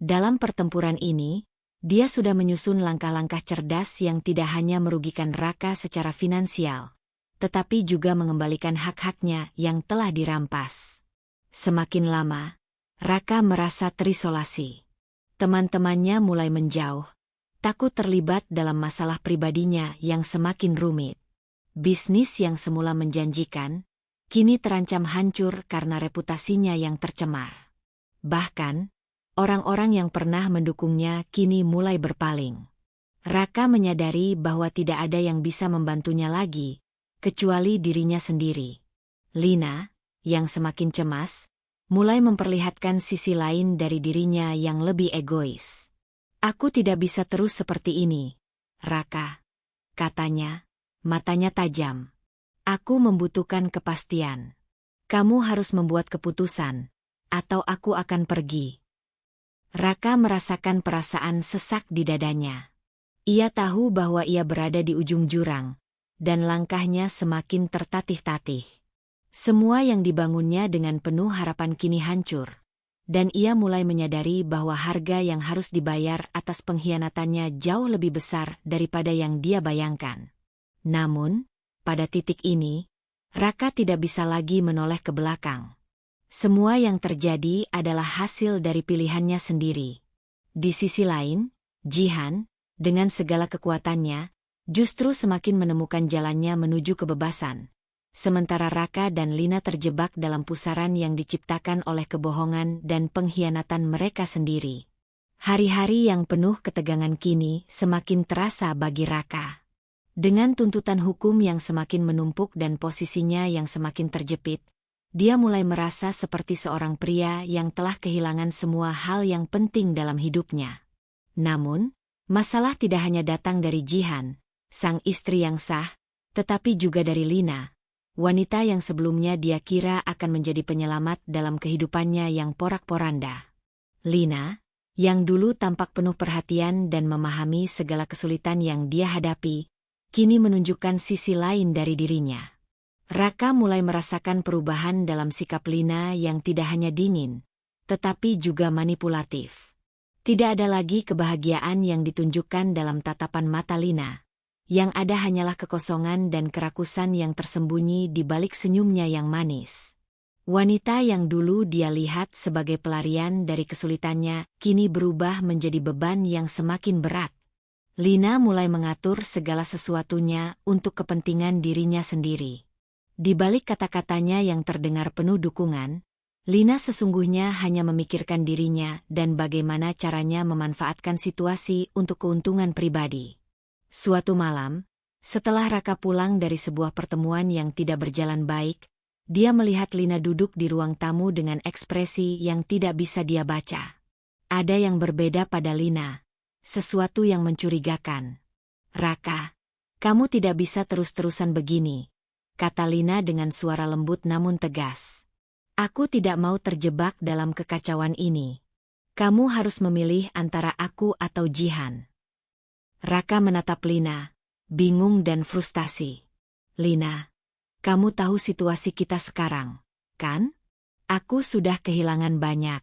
Dalam pertempuran ini, dia sudah menyusun langkah-langkah cerdas yang tidak hanya merugikan Raka secara finansial, tetapi juga mengembalikan hak-haknya yang telah dirampas. Semakin lama, Raka merasa terisolasi. Teman-temannya mulai menjauh, takut terlibat dalam masalah pribadinya yang semakin rumit. Bisnis yang semula menjanjikan, kini terancam hancur karena reputasinya yang tercemar. Bahkan, orang-orang yang pernah mendukungnya kini mulai berpaling. Raka menyadari bahwa tidak ada yang bisa membantunya lagi, kecuali dirinya sendiri. Lina, yang semakin cemas, mulai memperlihatkan sisi lain dari dirinya yang lebih egois. Aku tidak bisa terus seperti ini, Raka, katanya, matanya tajam. Aku membutuhkan kepastian. Kamu harus membuat keputusan, atau aku akan pergi. Raka merasakan perasaan sesak di dadanya. Ia tahu bahwa ia berada di ujung jurang, dan langkahnya semakin tertatih-tatih. Semua yang dibangunnya dengan penuh harapan kini hancur, dan ia mulai menyadari bahwa harga yang harus dibayar atas pengkhianatannya jauh lebih besar daripada yang dia bayangkan. Namun, pada titik ini, Raka tidak bisa lagi menoleh ke belakang. Semua yang terjadi adalah hasil dari pilihannya sendiri. Di sisi lain, Jihan, dengan segala kekuatannya, justru semakin menemukan jalannya menuju kebebasan. Sementara Raka dan Lina terjebak dalam pusaran yang diciptakan oleh kebohongan dan pengkhianatan mereka sendiri. Hari-hari yang penuh ketegangan kini semakin terasa bagi Raka. Dengan tuntutan hukum yang semakin menumpuk dan posisinya yang semakin terjepit, dia mulai merasa seperti seorang pria yang telah kehilangan semua hal yang penting dalam hidupnya. Namun, masalah tidak hanya datang dari Jihan, sang istri yang sah, tetapi juga dari Lina, wanita yang sebelumnya dia kira akan menjadi penyelamat dalam kehidupannya yang porak-poranda. Lina, yang dulu tampak penuh perhatian dan memahami segala kesulitan yang dia hadapi, kini menunjukkan sisi lain dari dirinya. Raka mulai merasakan perubahan dalam sikap Lina yang tidak hanya dingin, tetapi juga manipulatif. Tidak ada lagi kebahagiaan yang ditunjukkan dalam tatapan mata Lina. Yang ada hanyalah kekosongan dan kerakusan yang tersembunyi di balik senyumnya yang manis. Wanita yang dulu dia lihat sebagai pelarian dari kesulitannya, kini berubah menjadi beban yang semakin berat. Lina mulai mengatur segala sesuatunya untuk kepentingan dirinya sendiri. Di balik kata-katanya yang terdengar penuh dukungan, Lina sesungguhnya hanya memikirkan dirinya dan bagaimana caranya memanfaatkan situasi untuk keuntungan pribadi. Suatu malam, setelah Raka pulang dari sebuah pertemuan yang tidak berjalan baik, dia melihat Lina duduk di ruang tamu dengan ekspresi yang tidak bisa dia baca. Ada yang berbeda pada Lina, sesuatu yang mencurigakan. "Raka, kamu tidak bisa terus-terusan begini," kata Lina dengan suara lembut namun tegas. "Aku tidak mau terjebak dalam kekacauan ini. Kamu harus memilih antara aku atau Jihan." Raka menatap Lina, bingung dan frustasi. "Lina, kamu tahu situasi kita sekarang, kan? Aku sudah kehilangan banyak.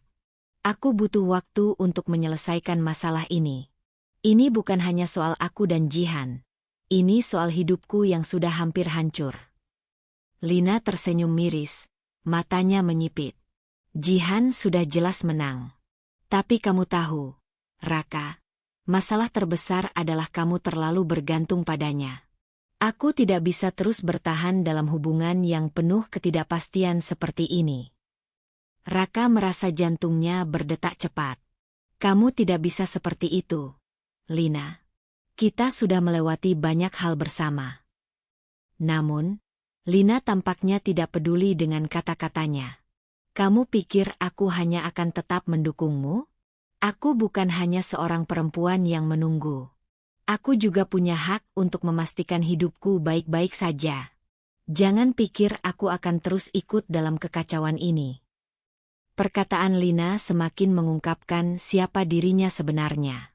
Aku butuh waktu untuk menyelesaikan masalah ini. Ini bukan hanya soal aku dan Jihan. Ini soal hidupku yang sudah hampir hancur." Lina tersenyum miris, matanya menyipit. "Jihan sudah jelas menang. Tapi kamu tahu, Raka, masalah terbesar adalah kamu terlalu bergantung padanya. Aku tidak bisa terus bertahan dalam hubungan yang penuh ketidakpastian seperti ini." Raka merasa jantungnya berdetak cepat. "Kamu tidak bisa seperti itu, Lina. Kita sudah melewati banyak hal bersama." Namun, Lina tampaknya tidak peduli dengan kata-katanya. "Kamu pikir aku hanya akan tetap mendukungmu? Aku bukan hanya seorang perempuan yang menunggu. Aku juga punya hak untuk memastikan hidupku baik-baik saja. Jangan pikir aku akan terus ikut dalam kekacauan ini." Perkataan Lina semakin mengungkapkan siapa dirinya sebenarnya.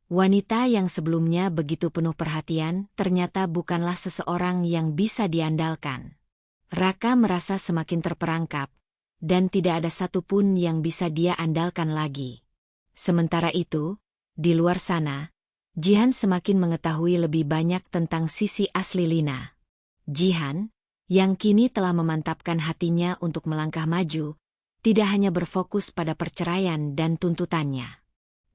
Wanita yang sebelumnya begitu penuh perhatian ternyata bukanlah seseorang yang bisa diandalkan. Raka merasa semakin terperangkap, dan tidak ada satupun yang bisa dia andalkan lagi. Sementara itu, di luar sana, Jihan semakin mengetahui lebih banyak tentang sisi asli Lina. Jihan, yang kini telah memantapkan hatinya untuk melangkah maju, tidak hanya berfokus pada perceraian dan tuntutannya.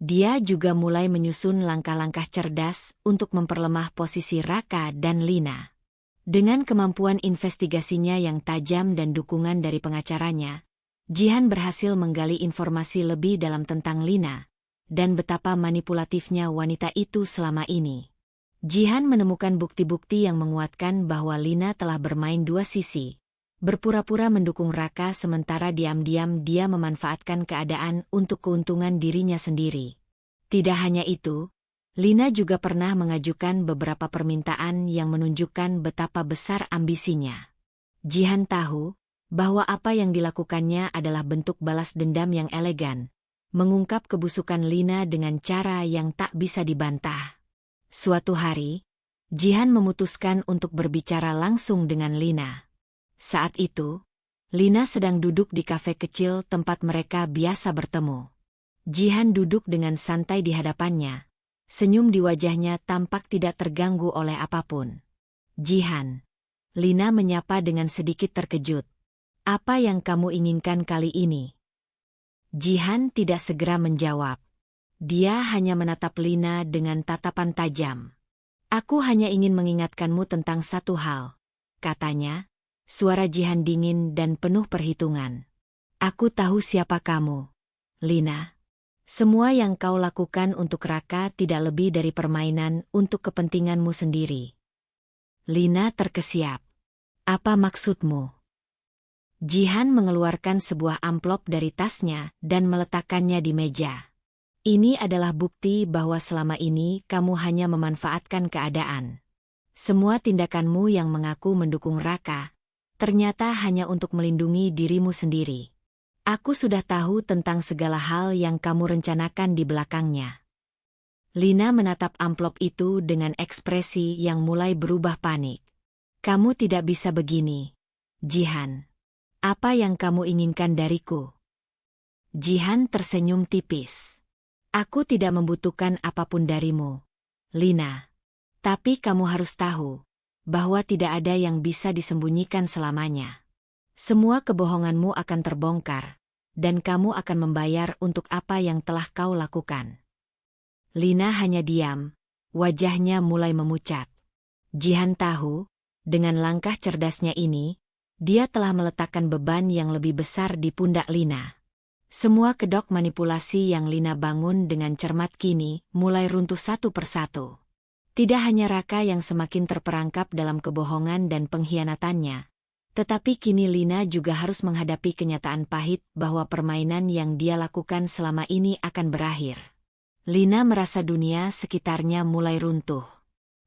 Dia juga mulai menyusun langkah-langkah cerdas untuk memperlemah posisi Raka dan Lina. Dengan kemampuan investigasinya yang tajam dan dukungan dari pengacaranya, Jihan berhasil menggali informasi lebih dalam tentang Lina, dan betapa manipulatifnya wanita itu selama ini. Jihan menemukan bukti-bukti yang menguatkan bahwa Lina telah bermain dua sisi. Berpura-pura mendukung Raka sementara diam-diam dia memanfaatkan keadaan untuk keuntungan dirinya sendiri. Tidak hanya itu, Lina juga pernah mengajukan beberapa permintaan yang menunjukkan betapa besar ambisinya. Jihan tahu bahwa apa yang dilakukannya adalah bentuk balas dendam yang elegan, mengungkap kebusukan Lina dengan cara yang tak bisa dibantah. Suatu hari, Jihan memutuskan untuk berbicara langsung dengan Lina. Saat itu, Lina sedang duduk di kafe kecil tempat mereka biasa bertemu. Jihan duduk dengan santai di hadapannya. Senyum di wajahnya tampak tidak terganggu oleh apapun. "Jihan," Lina menyapa dengan sedikit terkejut. "Apa yang kamu inginkan kali ini?" Jihan tidak segera menjawab. Dia hanya menatap Lina dengan tatapan tajam. "Aku hanya ingin mengingatkanmu tentang satu hal," katanya, suara Jihan dingin dan penuh perhitungan. "Aku tahu siapa kamu, Lina. Semua yang kau lakukan untuk Raka tidak lebih dari permainan untuk kepentinganmu sendiri." Lina terkesiap. "Apa maksudmu?" Jihan mengeluarkan sebuah amplop dari tasnya dan meletakkannya di meja. "Ini adalah bukti bahwa selama ini kamu hanya memanfaatkan keadaan. Semua tindakanmu yang mengaku mendukung Raka, ternyata hanya untuk melindungi dirimu sendiri. Aku sudah tahu tentang segala hal yang kamu rencanakan di belakangnya." Lina menatap amplop itu dengan ekspresi yang mulai berubah panik. Kamu tidak bisa begini, Jihan. Apa yang kamu inginkan dariku? Jihan tersenyum tipis. Aku tidak membutuhkan apapun darimu, Lina. Tapi kamu harus tahu bahwa tidak ada yang bisa disembunyikan selamanya. Semua kebohonganmu akan terbongkar, dan kamu akan membayar untuk apa yang telah kau lakukan. Lina hanya diam, wajahnya mulai memucat. Jihan tahu, dengan langkah cerdasnya ini, dia telah meletakkan beban yang lebih besar di pundak Lina. Semua kedok manipulasi yang Lina bangun dengan cermat kini mulai runtuh satu persatu. Tidak hanya Raka yang semakin terperangkap dalam kebohongan dan pengkhianatannya, tetapi kini Lina juga harus menghadapi kenyataan pahit bahwa permainan yang dia lakukan selama ini akan berakhir. Lina merasa dunia sekitarnya mulai runtuh.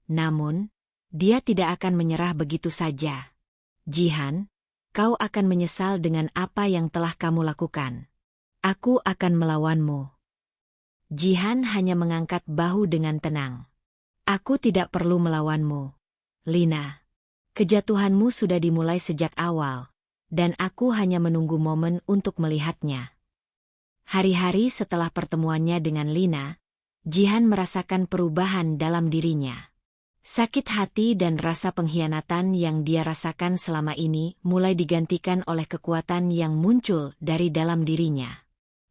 Namun, dia tidak akan menyerah begitu saja. Jihan, kau akan menyesal dengan apa yang telah kamu lakukan. Aku akan melawanmu. Jihan hanya mengangkat bahu dengan tenang. Aku tidak perlu melawanmu, Lina. Kejatuhanmu sudah dimulai sejak awal, dan aku hanya menunggu momen untuk melihatnya. Hari-hari setelah pertemuannya dengan Lina, Jihan merasakan perubahan dalam dirinya. Sakit hati dan rasa pengkhianatan yang dia rasakan selama ini mulai digantikan oleh kekuatan yang muncul dari dalam dirinya.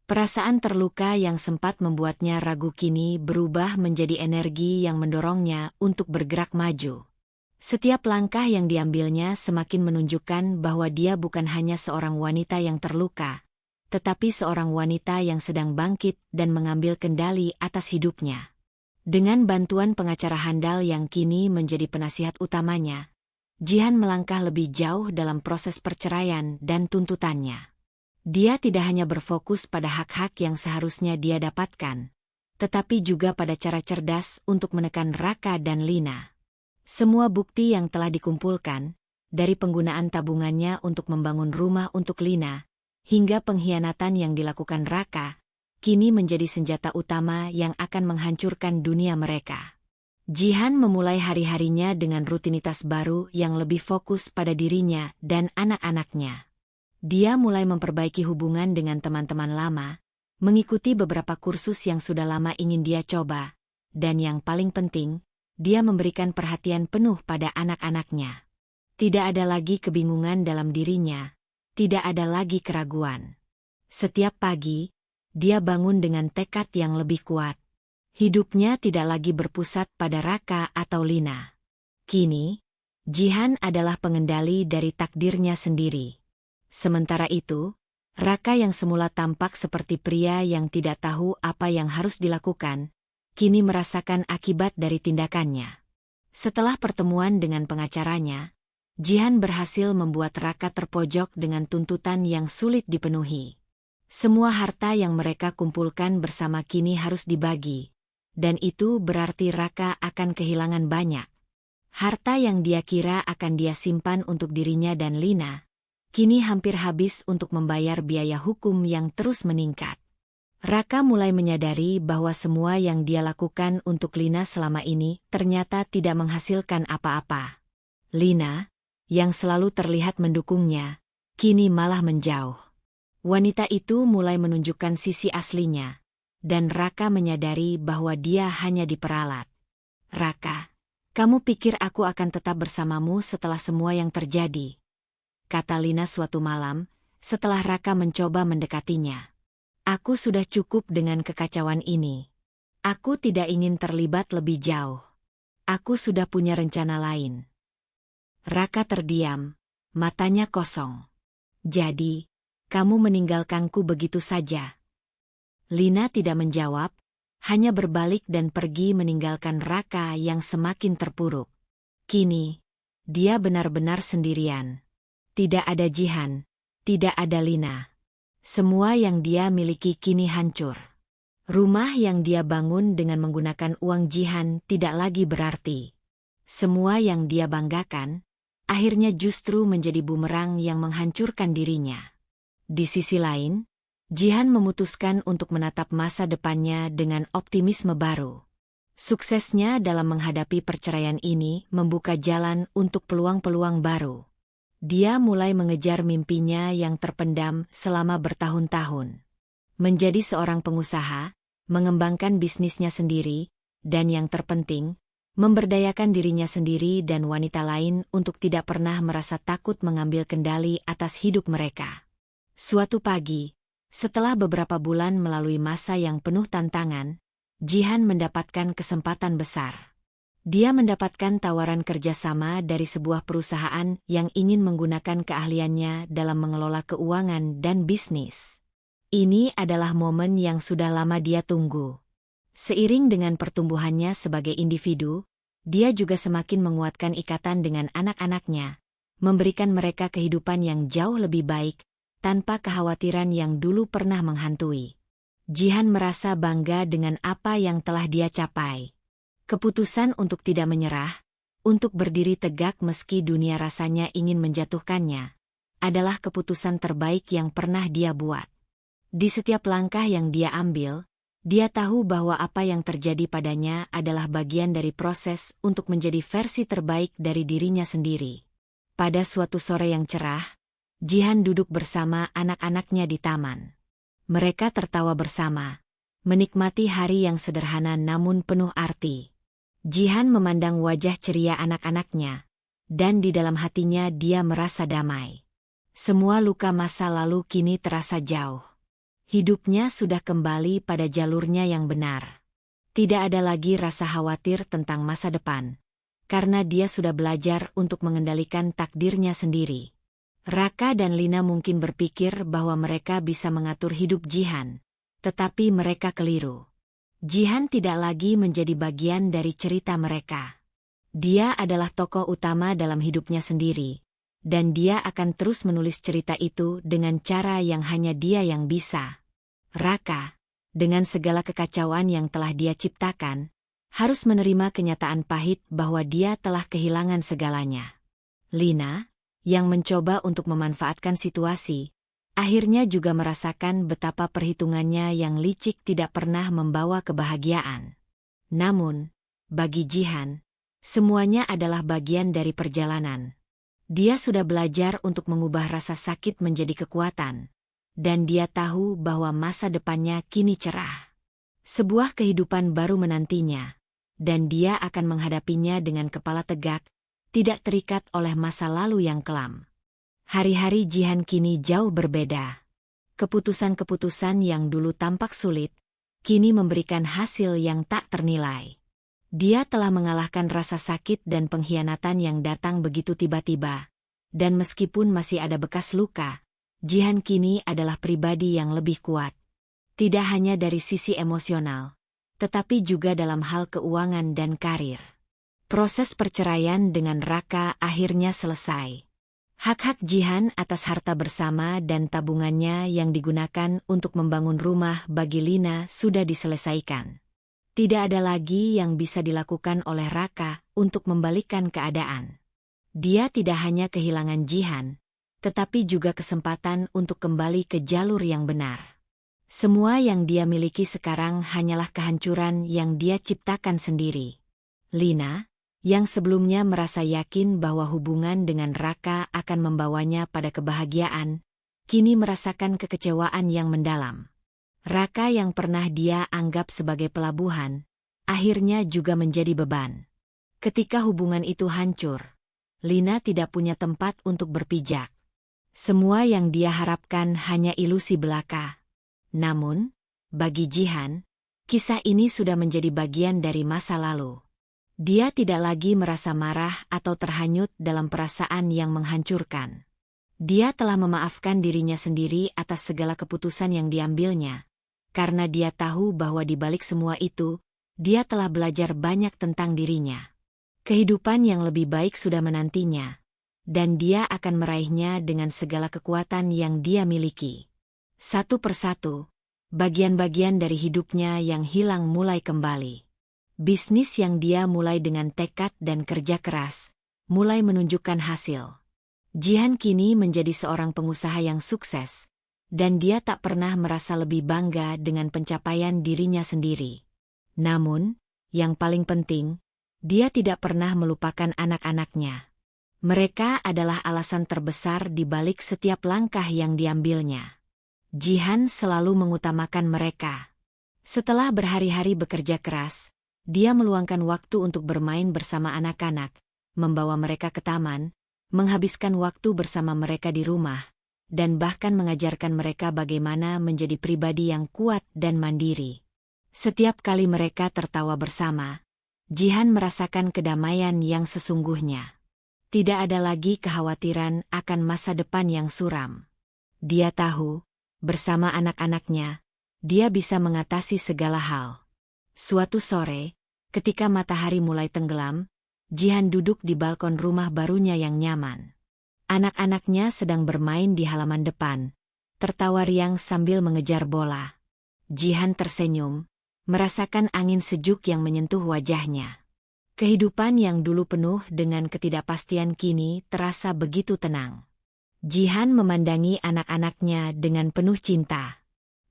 Perasaan terluka yang sempat membuatnya ragu kini berubah menjadi energi yang mendorongnya untuk bergerak maju. Setiap langkah yang diambilnya semakin menunjukkan bahwa dia bukan hanya seorang wanita yang terluka, tetapi seorang wanita yang sedang bangkit dan mengambil kendali atas hidupnya. Dengan bantuan pengacara handal yang kini menjadi penasihat utamanya, Jihan melangkah lebih jauh dalam proses perceraian dan tuntutannya. Dia tidak hanya berfokus pada hak-hak yang seharusnya dia dapatkan, tetapi juga pada cara cerdas untuk menekan Raka dan Lina. Semua bukti yang telah dikumpulkan, dari penggunaan tabungannya untuk membangun rumah untuk Lina, hingga pengkhianatan yang dilakukan Raka, kini menjadi senjata utama yang akan menghancurkan dunia mereka. Jihan memulai hari-harinya dengan rutinitas baru yang lebih fokus pada dirinya dan anak-anaknya. Dia mulai memperbaiki hubungan dengan teman-teman lama, mengikuti beberapa kursus yang sudah lama ingin dia coba, dan yang paling penting, dia memberikan perhatian penuh pada anak-anaknya. Tidak ada lagi kebingungan dalam dirinya, tidak ada lagi keraguan. Setiap pagi, dia bangun dengan tekad yang lebih kuat. Hidupnya tidak lagi berpusat pada Raka atau Lina. Kini, Jihan adalah pengendali dari takdirnya sendiri. Sementara itu, Raka yang semula tampak seperti pria yang tidak tahu apa yang harus dilakukan, kini merasakan akibat dari tindakannya. Setelah pertemuan dengan pengacaranya, Jihan berhasil membuat Raka terpojok dengan tuntutan yang sulit dipenuhi. Semua harta yang mereka kumpulkan bersama kini harus dibagi, dan itu berarti Raka akan kehilangan banyak. Harta yang dia kira akan dia simpan untuk dirinya dan Lina, kini hampir habis untuk membayar biaya hukum yang terus meningkat. Raka mulai menyadari bahwa semua yang dia lakukan untuk Lina selama ini ternyata tidak menghasilkan apa-apa. Lina, yang selalu terlihat mendukungnya, kini malah menjauh. Wanita itu mulai menunjukkan sisi aslinya, dan Raka menyadari bahwa dia hanya diperalat. Raka, kamu pikir aku akan tetap bersamamu setelah semua yang terjadi? Kata Lina suatu malam, setelah Raka mencoba mendekatinya. Aku sudah cukup dengan kekacauan ini. Aku tidak ingin terlibat lebih jauh. Aku sudah punya rencana lain. Raka terdiam, matanya kosong. Jadi, kamu meninggalkanku begitu saja? Lina tidak menjawab, hanya berbalik dan pergi meninggalkan Raka yang semakin terpuruk. Kini, dia benar-benar sendirian. Tidak ada Jihan, tidak ada Lina. Semua yang dia miliki kini hancur. Rumah yang dia bangun dengan menggunakan uang Jihan tidak lagi berarti. Semua yang dia banggakan, akhirnya justru menjadi bumerang yang menghancurkan dirinya. Di sisi lain, Jihan memutuskan untuk menatap masa depannya dengan optimisme baru. Suksesnya dalam menghadapi perceraian ini membuka jalan untuk peluang-peluang baru. Dia mulai mengejar mimpinya yang terpendam selama bertahun-tahun. Menjadi seorang pengusaha, mengembangkan bisnisnya sendiri, dan yang terpenting, memberdayakan dirinya sendiri dan wanita lain untuk tidak pernah merasa takut mengambil kendali atas hidup mereka. Suatu pagi, setelah beberapa bulan melalui masa yang penuh tantangan, Jihan mendapatkan kesempatan besar. Dia mendapatkan tawaran kerjasama dari sebuah perusahaan yang ingin menggunakan keahliannya dalam mengelola keuangan dan bisnis. Ini adalah momen yang sudah lama dia tunggu. Seiring dengan pertumbuhannya sebagai individu, dia juga semakin menguatkan ikatan dengan anak-anaknya, memberikan mereka kehidupan yang jauh lebih baik, tanpa kekhawatiran yang dulu pernah menghantui. Jihan merasa bangga dengan apa yang telah dia capai. Keputusan untuk tidak menyerah, untuk berdiri tegak meski dunia rasanya ingin menjatuhkannya, adalah keputusan terbaik yang pernah dia buat. Di setiap langkah yang dia ambil, dia tahu bahwa apa yang terjadi padanya adalah bagian dari proses untuk menjadi versi terbaik dari dirinya sendiri. Pada suatu sore yang cerah, Jihan duduk bersama anak-anaknya di taman. Mereka tertawa bersama, menikmati hari yang sederhana namun penuh arti. Jihan memandang wajah ceria anak-anaknya, dan di dalam hatinya dia merasa damai. Semua luka masa lalu kini terasa jauh. Hidupnya sudah kembali pada jalurnya yang benar. Tidak ada lagi rasa khawatir tentang masa depan, karena dia sudah belajar untuk mengendalikan takdirnya sendiri. Raka dan Lina mungkin berpikir bahwa mereka bisa mengatur hidup Jihan, tetapi mereka keliru. Jihan tidak lagi menjadi bagian dari cerita mereka. Dia adalah tokoh utama dalam hidupnya sendiri, dan dia akan terus menulis cerita itu dengan cara yang hanya dia yang bisa. Raka, dengan segala kekacauan yang telah dia ciptakan, harus menerima kenyataan pahit bahwa dia telah kehilangan segalanya. Lina, yang mencoba untuk memanfaatkan situasi, akhirnya juga merasakan betapa perhitungannya yang licik tidak pernah membawa kebahagiaan. Namun, bagi Jihan, semuanya adalah bagian dari perjalanan. Dia sudah belajar untuk mengubah rasa sakit menjadi kekuatan, dan dia tahu bahwa masa depannya kini cerah. Sebuah kehidupan baru menantinya, dan dia akan menghadapinya dengan kepala tegak, tidak terikat oleh masa lalu yang kelam. Hari-hari Jihan kini jauh berbeda. Keputusan-keputusan yang dulu tampak sulit, kini memberikan hasil yang tak ternilai. Dia telah mengalahkan rasa sakit dan pengkhianatan yang datang begitu tiba-tiba. Dan meskipun masih ada bekas luka, Jihan kini adalah pribadi yang lebih kuat. Tidak hanya dari sisi emosional, tetapi juga dalam hal keuangan dan karir. Proses perceraian dengan Raka akhirnya selesai. Hak-hak Jihan atas harta bersama dan tabungannya yang digunakan untuk membangun rumah bagi Lina sudah diselesaikan. Tidak ada lagi yang bisa dilakukan oleh Raka untuk membalikkan keadaan. Dia tidak hanya kehilangan Jihan, tetapi juga kesempatan untuk kembali ke jalur yang benar. Semua yang dia miliki sekarang hanyalah kehancuran yang dia ciptakan sendiri. Lina, yang sebelumnya merasa yakin bahwa hubungan dengan Raka akan membawanya pada kebahagiaan, kini merasakan kekecewaan yang mendalam. Raka yang pernah dia anggap sebagai pelabuhan, akhirnya juga menjadi beban. Ketika hubungan itu hancur, Lina tidak punya tempat untuk berpijak. Semua yang dia harapkan hanya ilusi belaka. Namun, bagi Jihan, kisah ini sudah menjadi bagian dari masa lalu. Dia tidak lagi merasa marah atau terhanyut dalam perasaan yang menghancurkan. Dia telah memaafkan dirinya sendiri atas segala keputusan yang diambilnya, karena dia tahu bahwa di balik semua itu, dia telah belajar banyak tentang dirinya. Kehidupan yang lebih baik sudah menantinya, dan dia akan meraihnya dengan segala kekuatan yang dia miliki. Satu persatu, bagian-bagian dari hidupnya yang hilang mulai kembali. Bisnis yang dia mulai dengan tekad dan kerja keras, mulai menunjukkan hasil. Jihan kini menjadi seorang pengusaha yang sukses, dan dia tak pernah merasa lebih bangga dengan pencapaian dirinya sendiri. Namun, yang paling penting, dia tidak pernah melupakan anak-anaknya. Mereka adalah alasan terbesar di balik setiap langkah yang diambilnya. Jihan selalu mengutamakan mereka. Setelah berhari-hari bekerja keras, dia meluangkan waktu untuk bermain bersama anak-anak, membawa mereka ke taman, menghabiskan waktu bersama mereka di rumah, dan bahkan mengajarkan mereka bagaimana menjadi pribadi yang kuat dan mandiri. Setiap kali mereka tertawa bersama, Jihan merasakan kedamaian yang sesungguhnya. Tidak ada lagi kekhawatiran akan masa depan yang suram. Dia tahu, bersama anak-anaknya, dia bisa mengatasi segala hal. Suatu sore, ketika matahari mulai tenggelam, Jihan duduk di balkon rumah barunya yang nyaman. Anak-anaknya sedang bermain di halaman depan, tertawa riang sambil mengejar bola. Jihan tersenyum, merasakan angin sejuk yang menyentuh wajahnya. Kehidupan yang dulu penuh dengan ketidakpastian kini terasa begitu tenang. Jihan memandangi anak-anaknya dengan penuh cinta.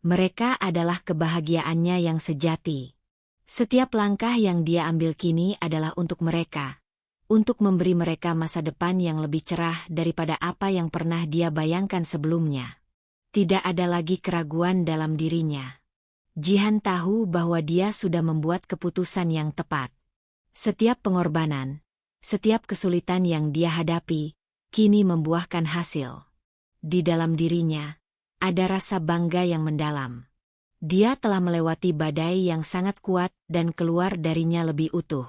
Mereka adalah kebahagiaannya yang sejati. Setiap langkah yang dia ambil kini adalah untuk mereka, untuk memberi mereka masa depan yang lebih cerah daripada apa yang pernah dia bayangkan sebelumnya. Tidak ada lagi keraguan dalam dirinya. Jihan tahu bahwa dia sudah membuat keputusan yang tepat. Setiap pengorbanan, setiap kesulitan yang dia hadapi, kini membuahkan hasil. Di dalam dirinya, ada rasa bangga yang mendalam. Dia telah melewati badai yang sangat kuat dan keluar darinya lebih utuh.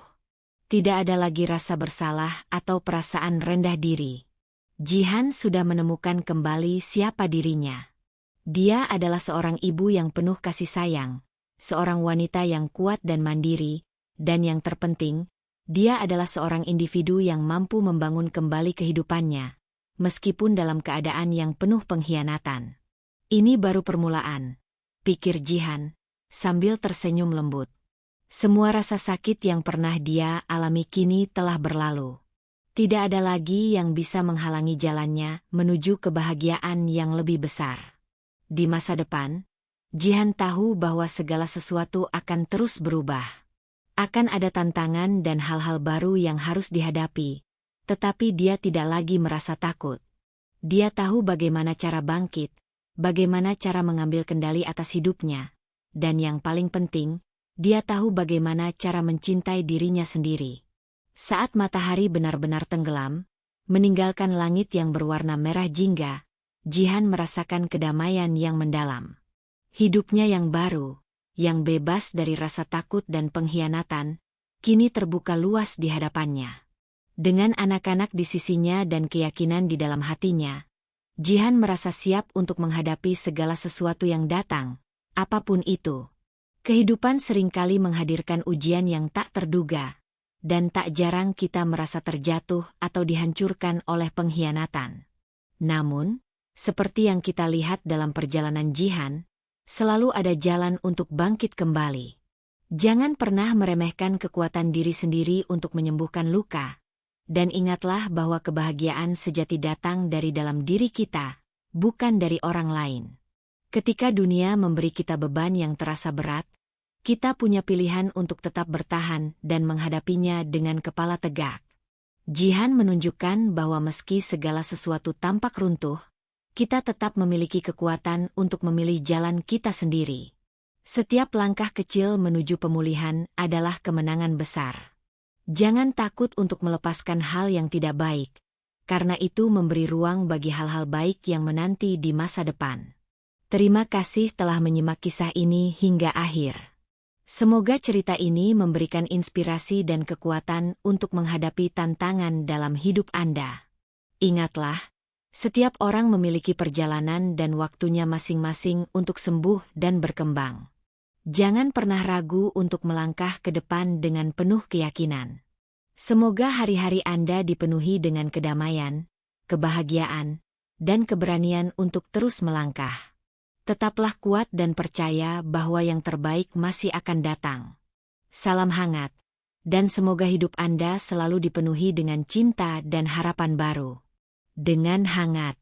Tidak ada lagi rasa bersalah atau perasaan rendah diri. Jihan sudah menemukan kembali siapa dirinya. Dia adalah seorang ibu yang penuh kasih sayang, seorang wanita yang kuat dan mandiri, dan yang terpenting, dia adalah seorang individu yang mampu membangun kembali kehidupannya, meskipun dalam keadaan yang penuh pengkhianatan. Ini baru permulaan, pikir Jihan, sambil tersenyum lembut. Semua rasa sakit yang pernah dia alami kini telah berlalu. Tidak ada lagi yang bisa menghalangi jalannya menuju kebahagiaan yang lebih besar. Di masa depan, Jihan tahu bahwa segala sesuatu akan terus berubah. Akan ada tantangan dan hal-hal baru yang harus dihadapi, tetapi dia tidak lagi merasa takut. Dia tahu bagaimana cara bangkit, bagaimana cara mengambil kendali atas hidupnya, dan yang paling penting, dia tahu bagaimana cara mencintai dirinya sendiri. Saat matahari benar-benar tenggelam, meninggalkan langit yang berwarna merah jingga, Jihan merasakan kedamaian yang mendalam. Hidupnya yang baru, yang bebas dari rasa takut dan pengkhianatan, kini terbuka luas di hadapannya. Dengan anak-anak di sisinya dan keyakinan di dalam hatinya, Jihan merasa siap untuk menghadapi segala sesuatu yang datang, apapun itu. Kehidupan seringkali menghadirkan ujian yang tak terduga, dan tak jarang kita merasa terjatuh atau dihancurkan oleh pengkhianatan. Namun, seperti yang kita lihat dalam perjalanan Jihan, selalu ada jalan untuk bangkit kembali. Jangan pernah meremehkan kekuatan diri sendiri untuk menyembuhkan luka, dan ingatlah bahwa kebahagiaan sejati datang dari dalam diri kita, bukan dari orang lain. Ketika dunia memberi kita beban yang terasa berat, kita punya pilihan untuk tetap bertahan dan menghadapinya dengan kepala tegak. Jihan menunjukkan bahwa meski segala sesuatu tampak runtuh, kita tetap memiliki kekuatan untuk memilih jalan kita sendiri. Setiap langkah kecil menuju pemulihan adalah kemenangan besar. Jangan takut untuk melepaskan hal yang tidak baik, karena itu memberi ruang bagi hal-hal baik yang menanti di masa depan. Terima kasih telah menyimak kisah ini hingga akhir. Semoga cerita ini memberikan inspirasi dan kekuatan untuk menghadapi tantangan dalam hidup Anda. Ingatlah, setiap orang memiliki perjalanan dan waktunya masing-masing untuk sembuh dan berkembang. Jangan pernah ragu untuk melangkah ke depan dengan penuh keyakinan. Semoga hari-hari Anda dipenuhi dengan kedamaian, kebahagiaan, dan keberanian untuk terus melangkah. Tetaplah kuat dan percaya bahwa yang terbaik masih akan datang. Salam hangat, dan semoga hidup Anda selalu dipenuhi dengan cinta dan harapan baru. Dengan hangat.